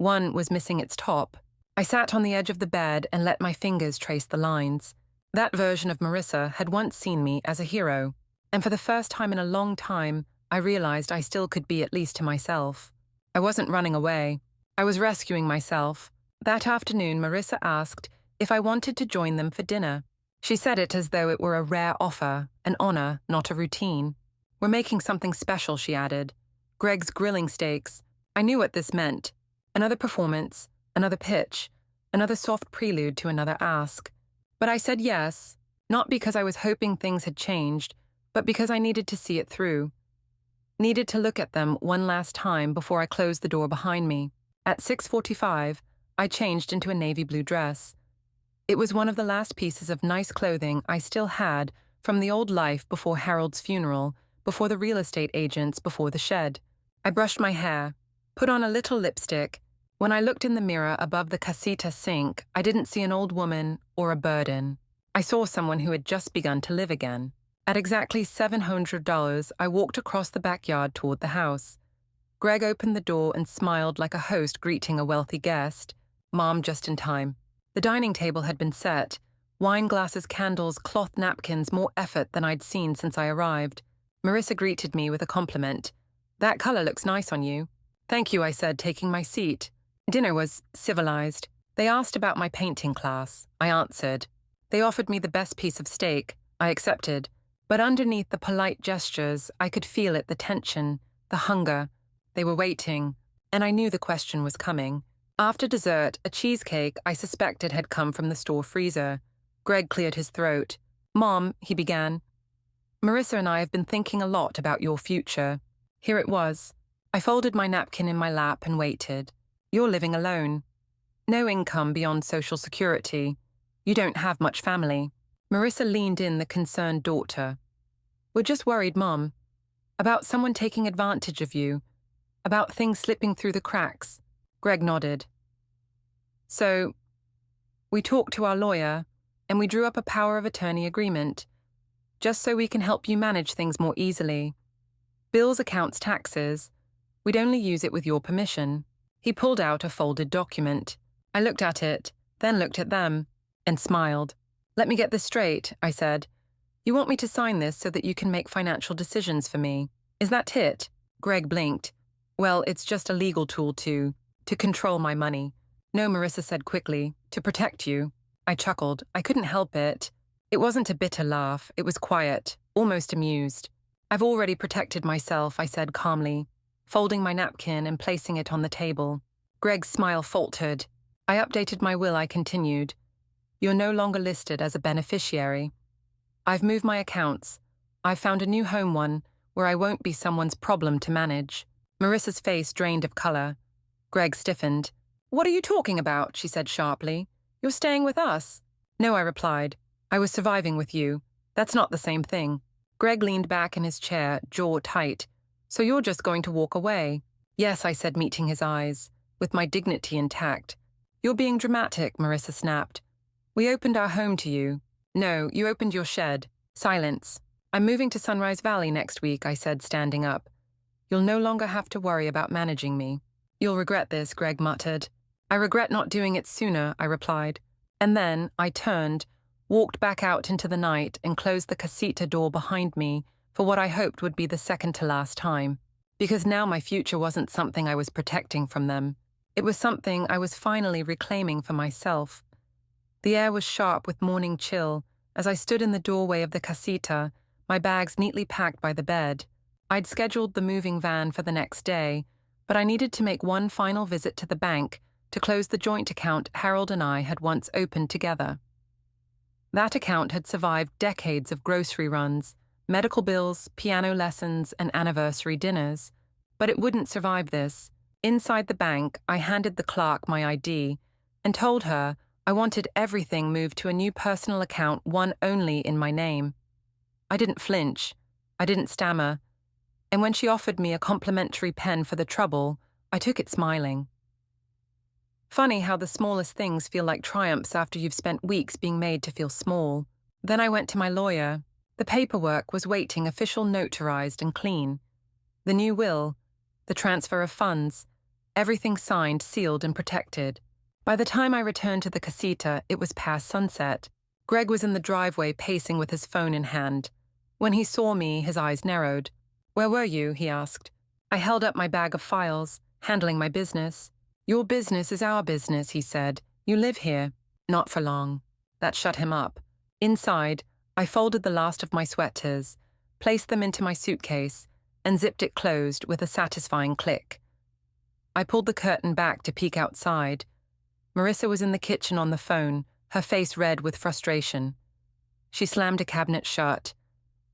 S1: One was missing its top. I sat on the edge of the bed and let my fingers trace the lines. That version of Marissa had once seen me as a hero, and for the first time in a long time, I realized I still could be at least to myself. I wasn't running away. I was rescuing myself. That afternoon, Marissa asked if I wanted to join them for dinner. She said it as though it were a rare offer, an honor, not a routine. We're making something special, she added. Greg's grilling steaks. I knew what this meant. Another performance, another pitch, another soft prelude to another ask. But I said yes, not because I was hoping things had changed, but because I needed to see it through. Needed to look at them one last time before I closed the door behind me. At 6:45, I changed into a navy blue dress. It was one of the last pieces of nice clothing I still had from the old life before Harold's funeral, before the real estate agents, before the shed. I brushed my hair, put on a little lipstick. When I looked in the mirror above the casita sink, I didn't see an old woman or a burden. I saw someone who had just begun to live again. At exactly $700, I walked across the backyard toward the house. Greg opened the door and smiled like a host greeting a wealthy guest. Mom, just in time. The dining table had been set. Wine glasses, candles, cloth napkins, more effort than I'd seen since I arrived. Marissa greeted me with a compliment. That color looks nice on you. Thank you, I said, taking my seat. Dinner was civilized. They asked about my painting class. I answered. They offered me the best piece of steak. I accepted. But underneath the polite gestures, I could feel it, the tension, the hunger. They were waiting, and I knew the question was coming. After dessert, a cheesecake I suspected had come from the store freezer. Greg cleared his throat. Mom, he began. Marissa and I have been thinking a lot about your future. Here it was. I folded my napkin in my lap and waited. You're living alone. No income beyond Social Security. You don't have much family. Marissa leaned in, the concerned daughter. We're just worried, Mom. About someone taking advantage of you. About things slipping through the cracks. Greg nodded. So, we talked to our lawyer, and we drew up a power of attorney agreement, just so we can help you manage things more easily. Bills, accounts, taxes. We'd only use it with your permission. He pulled out a folded document. I looked at it, then looked at them, and smiled. Let me get this straight, I said. You want me to sign this so that you can make financial decisions for me. Is that it? Greg blinked. Well, it's just a legal tool to control my money. No, Marissa said quickly, to protect you. I chuckled. I couldn't help it. It wasn't a bitter laugh. It was quiet, almost amused. I've already protected myself, I said calmly, folding my napkin and placing it on the table. Greg's smile faltered. I updated my will, I continued. You're no longer listed as a beneficiary. I've moved my accounts. I've found a new home one where I won't be someone's problem to manage. Marissa's face drained of color. Greg stiffened. What are you talking about? She said sharply. You're staying with us. No, I replied. I was surviving with you. That's not the same thing. Greg leaned back in his chair, jaw tight. So you're just going to walk away? Yes, I said, meeting his eyes, with my dignity intact. You're being dramatic, Marissa snapped. We opened our home to you. No, you opened your shed. Silence. I'm moving to Sunrise Valley next week, I said, standing up. You'll no longer have to worry about managing me. You'll regret this, Greg muttered. I regret not doing it sooner, I replied. And then I turned, walked back out into the night and closed the casita door behind me for what I hoped would be the second to last time. Because now my future wasn't something I was protecting from them. It was something I was finally reclaiming for myself. The air was sharp with morning chill as I stood in the doorway of the casita, my bags neatly packed by the bed. I'd scheduled the moving van for the next day, but I needed to make one final visit to the bank to close the joint account Harold and I had once opened together. That account had survived decades of grocery runs, medical bills, piano lessons, and anniversary dinners. But it wouldn't survive this. Inside the bank, I handed the clerk my ID and told her I wanted everything moved to a new personal account, one only in my name. I didn't flinch. I didn't stammer. And when she offered me a complimentary pen for the trouble, I took it smiling. Funny how the smallest things feel like triumphs after you've spent weeks being made to feel small. Then I went to my lawyer. The paperwork was waiting, official, notarized and clean. The new will, the transfer of funds, Everything signed, sealed, and protected. By the time I returned to the casita, it was past sunset. Greg was in the driveway pacing with his phone in hand. When he saw me, his eyes narrowed. "Where were you?" he asked. I held up my bag of files, handling my business. "Your business is our business," he said. "You live here." "Not for long." That shut him up. Inside, I folded the last of my sweaters, placed them into my suitcase, and zipped it closed with a satisfying click. I pulled the curtain back to peek outside. Marissa was in the kitchen on the phone, her face red with frustration. She slammed a cabinet shut,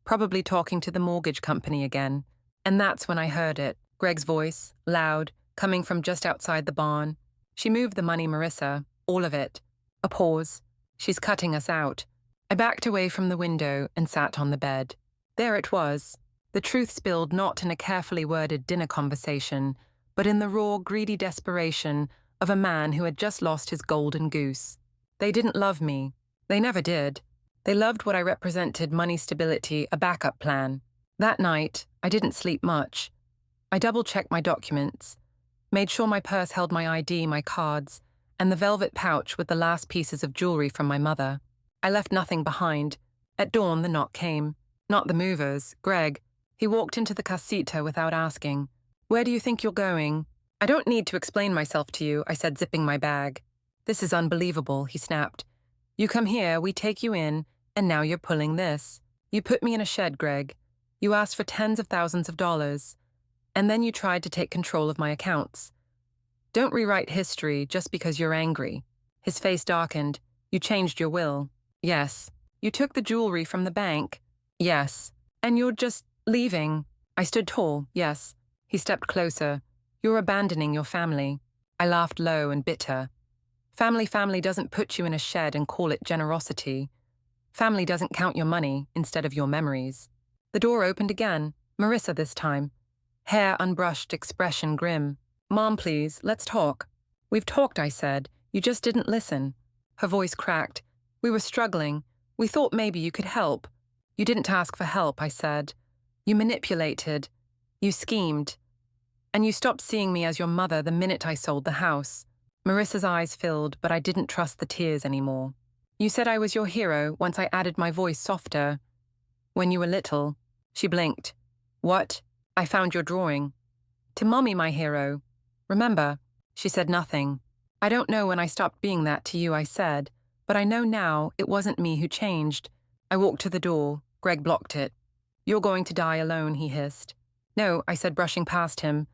S1: probably talking to the mortgage company again. And that's when I heard it, Greg's voice, loud, coming from just outside the barn. "She moved the money, Marissa, all of it." A pause. "She's cutting us out." I backed away from the window and sat on the bed. There it was, the truth spilled not in a carefully worded dinner conversation, but in the raw, greedy desperation of a man who had just lost his golden goose. They didn't love me. They never did. They loved what I represented: money stability, a backup plan. That night, I didn't sleep much. I double-checked my documents, made sure my purse held my ID, my cards, and the velvet pouch with the last pieces of jewelry from my mother. I left nothing behind. At dawn, the knock came. Not the movers, Greg. He walked into the casita without asking. "Where do you think you're going?" "I don't need to explain myself to you," I said, zipping my bag. "This is unbelievable," he snapped. "You come here, we take you in, and now you're pulling this. You put me in a shed, Greg. You asked for tens of thousands of dollars. And then you tried to take control of my accounts. Don't rewrite history just because you're angry." His face darkened. "You changed your will." "Yes." "You took the jewelry from the bank." "Yes." "And you're just leaving." I stood tall. "Yes." He stepped closer. "You're abandoning your family." I laughed low and bitter. Family doesn't put you in a shed and call it generosity. Family doesn't count your money instead of your memories. The door opened again. Marissa this time. Hair unbrushed, expression grim. "Mom, please, let's talk." "We've talked," I said. "You just didn't listen." Her voice cracked. "We were struggling. We thought maybe you could help." "You didn't ask for help," I said. "You manipulated. You schemed. And you stopped seeing me as your mother the minute I sold the house." Marissa's eyes filled, but I didn't trust the tears anymore. "You said I was your hero once I added my voice softer. When you were little." She blinked. "What?" "I found your drawing." "To Mommy, my hero. Remember?" She said nothing. "I don't know when I stopped being that to you," I said, "but I know now it wasn't me who changed." I walked to the door. Greg blocked it. "You're going to die alone," he hissed. "No," I said, brushing past him.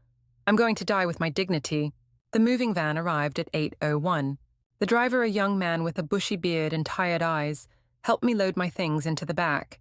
S1: "I'm going to die with my dignity." The moving van arrived at 8:01. The driver, a young man with a bushy beard and tired eyes, helped me load my things into the back.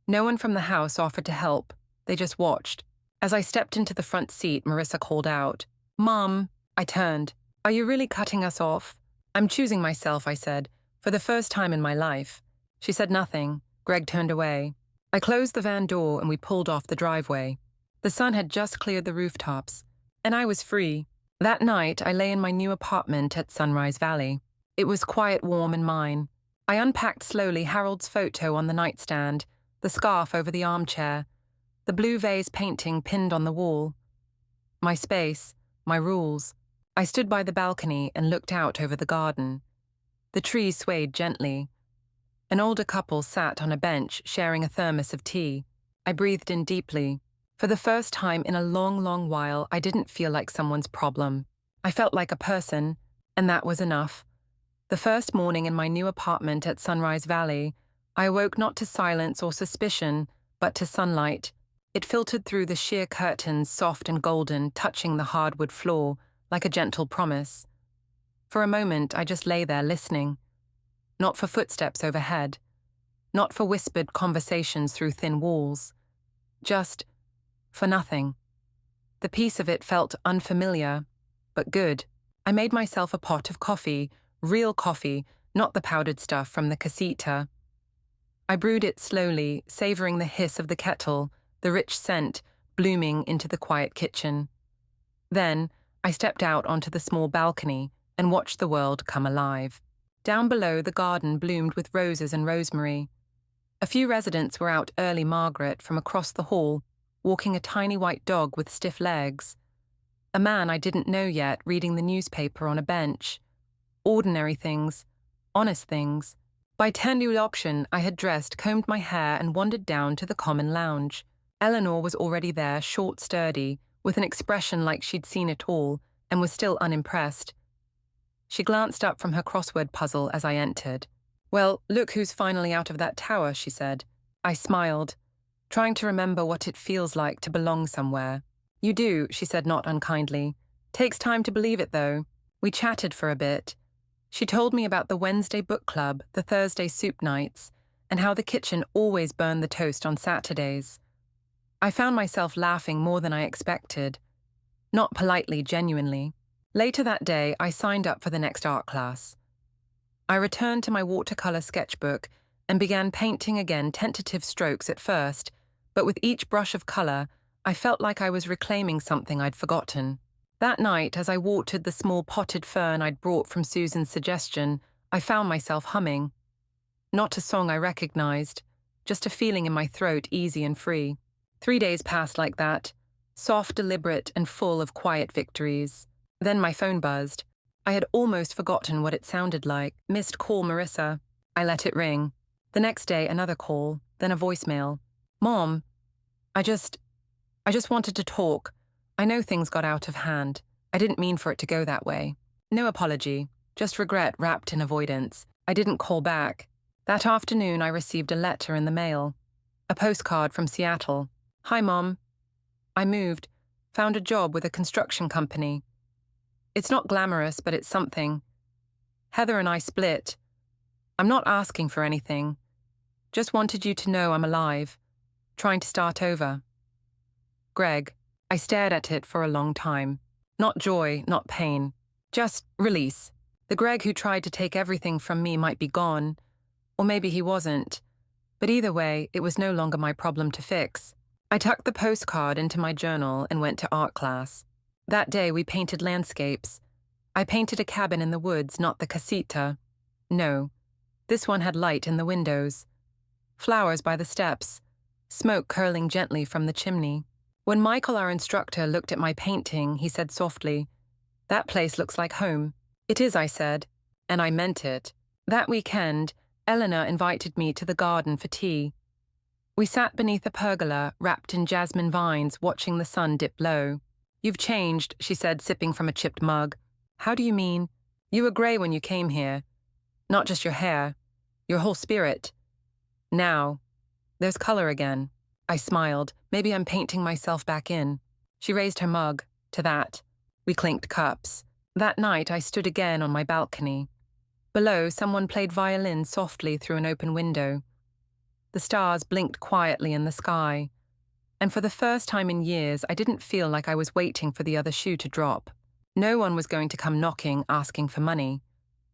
S1: No one from the house offered to help. They just watched. As I stepped into the front seat, Marissa called out, "Mom." I turned. "Are you really cutting us off?" "I'm choosing myself," I said, "for the first time in my life." She said nothing. Greg turned away. I closed the van door and we pulled off the driveway. The sun had just cleared the rooftops, and I was free. That night, I lay in my new apartment at Sunrise Valley. It was quiet, warm, and mine. I unpacked slowly Harold's photo on the nightstand, the scarf over the armchair, the blue vase painting pinned on the wall. My space, my rules. I stood by the balcony and looked out over the garden. The trees swayed gently. An older couple sat on a bench sharing a thermos of tea. I breathed in deeply. For the first time in a long, long while, I didn't feel like someone's problem. I felt like a person, and that was enough. The first morning in my new apartment at Sunrise Valley, I awoke not to silence or suspicion, but to sunlight. It filtered through the sheer curtains, soft and golden, touching the hardwood floor, like a gentle promise. For a moment, I just lay there listening. Not for footsteps overhead. Not for whispered conversations through thin walls. Just for nothing. The peace of it felt unfamiliar, but good. I made myself a pot of coffee, real coffee, not the powdered stuff from the casita. I brewed it slowly, savoring the hiss of the kettle, the rich scent blooming into the quiet kitchen. Then, I stepped out onto the small balcony and watched the world come alive. Down below, the garden bloomed with roses and rosemary. A few residents were out early. Margaret, from across the hall, walking a tiny white dog with stiff legs. A man I didn't know yet reading the newspaper on a bench. Ordinary things. Honest things. By tender option, I had dressed, combed my hair, and wandered down to the common lounge. Eleanor was already there, short, sturdy, with an expression like she'd seen it all, and was still unimpressed. She glanced up from her crossword puzzle as I entered. "Well, look who's finally out of that tower," she said. I smiled, trying to remember what it feels like to belong somewhere. "You do," she said not unkindly. "Takes time to believe it, though." We chatted for a bit. She told me about the Wednesday book club, the Thursday soup nights, and how the kitchen always burned the toast on Saturdays. I found myself laughing more than I expected. Not politely, genuinely. Later that day, I signed up for the next art class. I returned to my watercolor sketchbook and began painting again, tentative strokes at first, but with each brush of color, I felt like I was reclaiming something I'd forgotten. That night, as I watered the small potted fern I'd brought from Susan's suggestion, I found myself humming. Not a song I recognized, just a feeling in my throat, easy and free. 3 days passed like that, soft, deliberate, and full of quiet victories. Then my phone buzzed. I had almost forgotten what it sounded like. "Missed call, Marissa." I let it ring. The next day, another call, then a voicemail. "Mom, I just wanted to talk. I know things got out of hand. I didn't mean for it to go that way." No apology, just regret wrapped in avoidance. I didn't call back. That afternoon, I received a letter in the mail. A postcard from Seattle. "Hi, Mom. I moved, found a job with a construction company. It's not glamorous, but it's something. Heather and I split. I'm not asking for anything. Just wanted you to know I'm alive. Trying to start over. Greg." I stared at it for a long time. Not joy, not pain. Just release. The Greg who tried to take everything from me might be gone. Or maybe he wasn't. But either way, it was no longer my problem to fix. I tucked the postcard into my journal and went to art class. That day we painted landscapes. I painted a cabin in the woods, not the casita. No, this one had light in the windows. Flowers by the steps. Smoke curling gently from the chimney. When Michael, our instructor, looked at my painting, he said softly, "That place looks like home." "It is," I said, and I meant it. That weekend, Eleanor invited me to the garden for tea. We sat beneath a pergola, wrapped in jasmine vines, watching the sun dip low. "You've changed," she said, sipping from a chipped mug. "How do you mean?" "You were grey when you came here. Not just your hair, your whole spirit. Now, there's color again." I smiled. Maybe I'm painting myself back in. She raised her mug. To that. We clinked cups. That night, I stood again on my balcony. Below, someone played violin softly through an open window. The stars blinked quietly in the sky. And for the first time in years, I didn't feel like I was waiting for the other shoe to drop. No one was going to come knocking, asking for money.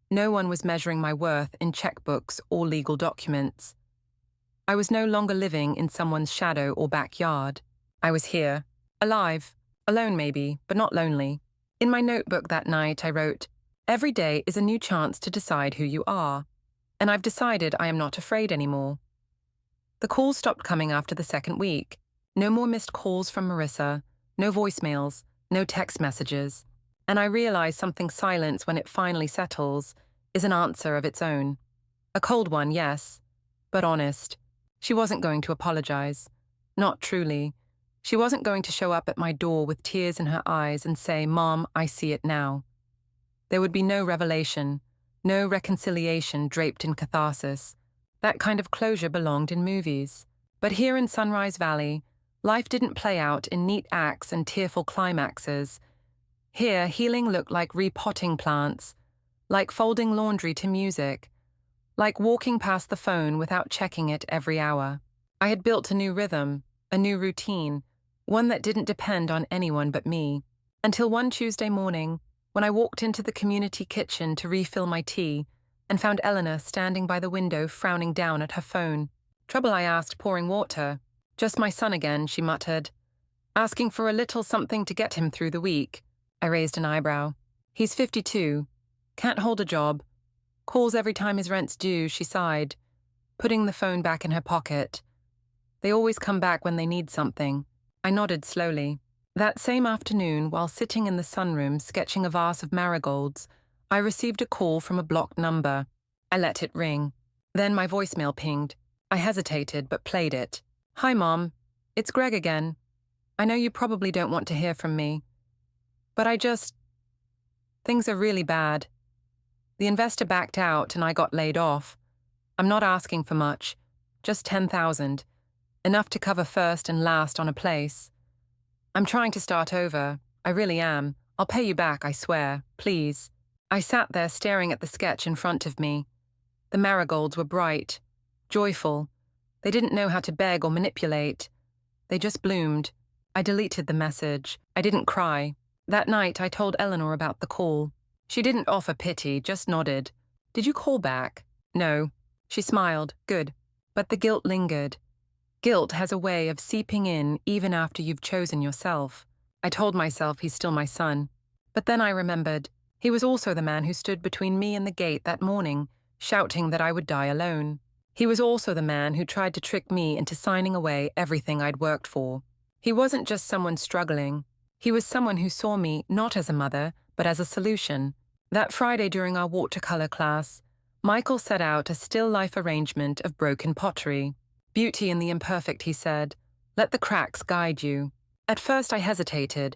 S1: No one was measuring my worth in checkbooks or legal documents. I was no longer living in someone's shadow or backyard. I was here, alive, alone maybe, but not lonely. In my notebook that night, I wrote, "Every day is a new chance to decide who you are, and I've decided I am not afraid anymore." The calls stopped coming after the second week. No more missed calls from Marissa, no voicemails, no text messages. And I realized something silence, when it finally settles, is an answer of its own. A cold one, yes, but honest. She wasn't going to apologize. Not truly. She wasn't going to show up at my door with tears in her eyes and say, "Mom, I see it now." There would be no revelation, no reconciliation draped in catharsis. That kind of closure belonged in movies. But here in Sunrise Valley, life didn't play out in neat acts and tearful climaxes. Here, healing looked like repotting plants, like folding laundry to music, like walking past the phone without checking it every hour. I had built a new rhythm, a new routine, one that didn't depend on anyone but me. Until one Tuesday morning, when I walked into the community kitchen to refill my tea and found Eleanor standing by the window frowning down at her phone. "Trouble?" I asked, pouring water. "Just my son again," she muttered. "Asking for a little something to get him through the week." I raised an eyebrow. "He's 52. Can't hold a job. Calls every time his rent's due," she sighed, putting the phone back in her pocket. "They always come back when they need something." I nodded slowly. That same afternoon, while sitting in the sunroom sketching a vase of marigolds, I received a call from a blocked number. I let it ring. Then my voicemail pinged. I hesitated, but played it. "Hi, Mom. It's Greg again. I know you probably don't want to hear from me, but things are really bad. The investor backed out and I got laid off. I'm not asking for much, just 10,000, enough to cover first and last on a place. I'm trying to start over, I really am. I'll pay you back, I swear, please." I sat there staring at the sketch in front of me. The marigolds were bright, joyful. They didn't know how to beg or manipulate. They just bloomed. I deleted the message. I didn't cry. That night, I told Eleanor about the call. She didn't offer pity, just nodded. "Did you call back?" "No." She smiled. "Good." But the guilt lingered. Guilt has a way of seeping in even after you've chosen yourself. I told myself he's still my son. But then I remembered, he was also the man who stood between me and the gate that morning, shouting that I would die alone. He was also the man who tried to trick me into signing away everything I'd worked for. He wasn't just someone struggling. He was someone who saw me not as a mother, but as a solution. That Friday during our watercolor class, Michael set out a still life arrangement of broken pottery. "Beauty in the imperfect," he said. "Let the cracks guide you." At first I hesitated.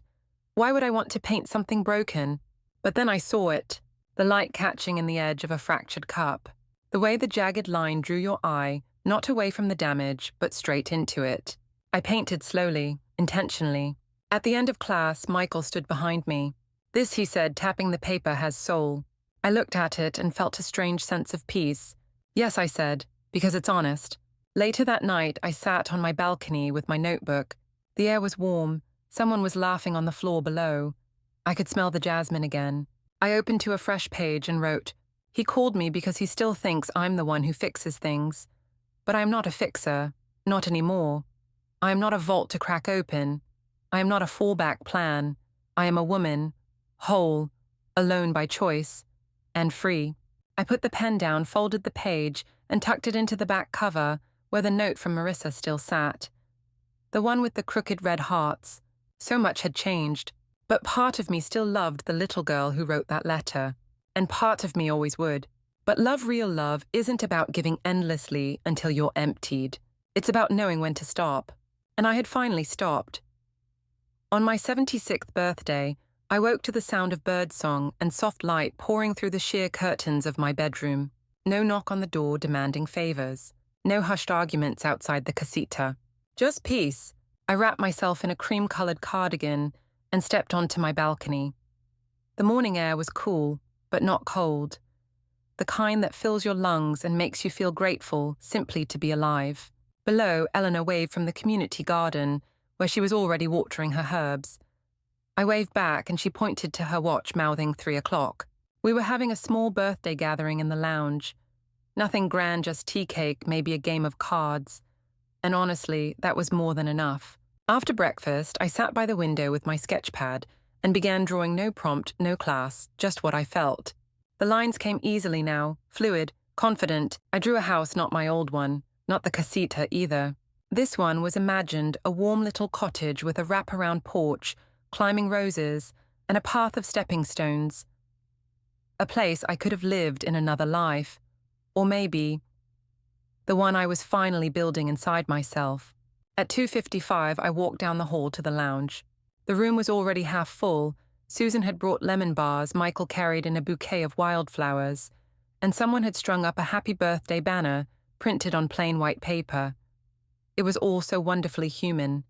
S1: Why would I want to paint something broken? But then I saw it, the light catching in the edge of a fractured cup. The way the jagged line drew your eye, not away from the damage, but straight into it. I painted slowly, intentionally. At the end of class, Michael stood behind me. "This," he said, tapping the paper, "has soul." I looked at it and felt a strange sense of peace. "Yes," I said, "because it's honest." Later that night, I sat on my balcony with my notebook. The air was warm. Someone was laughing on the floor below. I could smell the jasmine again. I opened to a fresh page and wrote, "He called me because he still thinks I'm the one who fixes things. But I am not a fixer, not anymore. I am not a vault to crack open. I am not a fallback plan. I am a woman, whole, alone by choice, and free." I put the pen down, folded the page, and tucked it into the back cover, where the note from Marissa still sat. The one with the crooked red hearts. So much had changed. But part of me still loved the little girl who wrote that letter, and part of me always would. But real love, isn't about giving endlessly until you're emptied. It's about knowing when to stop. And I had finally stopped. On my 76th birthday, I woke to the sound of birdsong and soft light pouring through the sheer curtains of my bedroom. No knock on the door demanding favors. No hushed arguments outside the casita. Just peace. I wrapped myself in a cream-colored cardigan and stepped onto my balcony. The morning air was cool, but not cold. The kind that fills your lungs and makes you feel grateful simply to be alive. Below, Eleanor waved from the community garden, where she was already watering her herbs. I waved back and she pointed to her watch, mouthing 3 o'clock. We were having a small birthday gathering in the lounge. Nothing grand, just tea cake, maybe a game of cards. And honestly, that was more than enough. After breakfast, I sat by the window with my sketch pad and began drawing. No prompt, no class, just what I felt. The lines came easily now, fluid, confident. I drew a house, not my old one, not the casita either. This one was imagined a warm little cottage with a wraparound porch, climbing roses, and a path of stepping stones. A place I could have lived in another life, or maybe the one I was finally building inside myself. At 2:55, I walked down the hall to the lounge. The room was already half full. Susan had brought lemon bars, Michael carried in a bouquet of wildflowers, and someone had strung up a happy birthday banner printed on plain white paper. It was all so wonderfully human.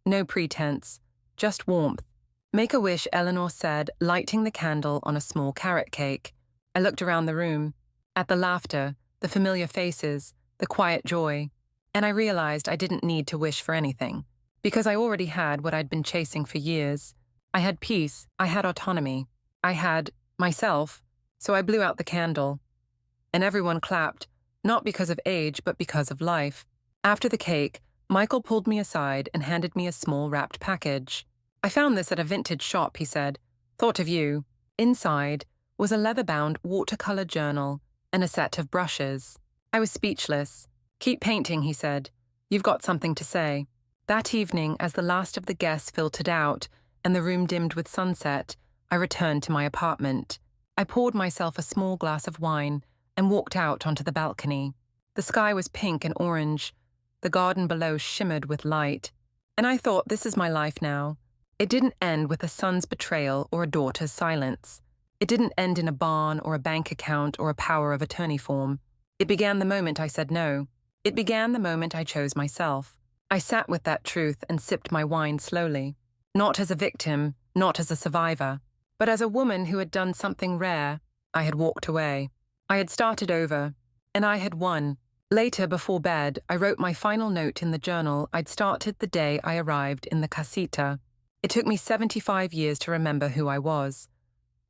S1: No pretense, just warmth. "Make a wish," Eleanor said, lighting the candle on a small carrot cake. I looked around the room, at the laughter, the familiar faces, the quiet joy, and I realized I didn't need to wish for anything, because I already had what I'd been chasing for years. I had peace, I had autonomy, I had myself, so I blew out the candle. And everyone clapped, not because of age, but because of life. After the cake, Michael pulled me aside and handed me a small wrapped package. "I found this at a vintage shop," he said. "Thought of you." Inside was a leather-bound watercolor journal and a set of brushes. I was speechless. "Keep painting," he said. "You've got something to say." That evening, as the last of the guests filtered out and the room dimmed with sunset, I returned to my apartment. I poured myself a small glass of wine and walked out onto the balcony. The sky was pink and orange. The garden below shimmered with light. And I thought, this is my life now. It didn't end with a son's betrayal or a daughter's silence. It didn't end in a barn or a bank account or a power of attorney form. It began the moment I said no. It began the moment I chose myself. I sat with that truth and sipped my wine slowly. Not as a victim, not as a survivor, but as a woman who had done something rare. I had walked away. I had started over, and I had won. Later, before bed, I wrote my final note in the journal I'd started the day I arrived in the casita. It took me 75 years to remember who I was.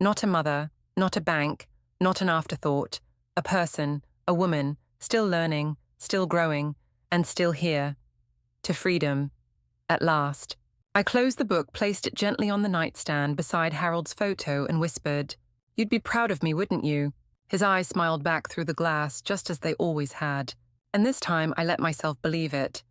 S1: Not a mother, not a bank, not an afterthought. A person, a woman, still learning, still growing, and still here. To freedom. At last. I closed the book, placed it gently on the nightstand beside Harold's photo, and whispered, "You'd be proud of me, wouldn't you?" His eyes smiled back through the glass, just as they always had. And this time I let myself believe it.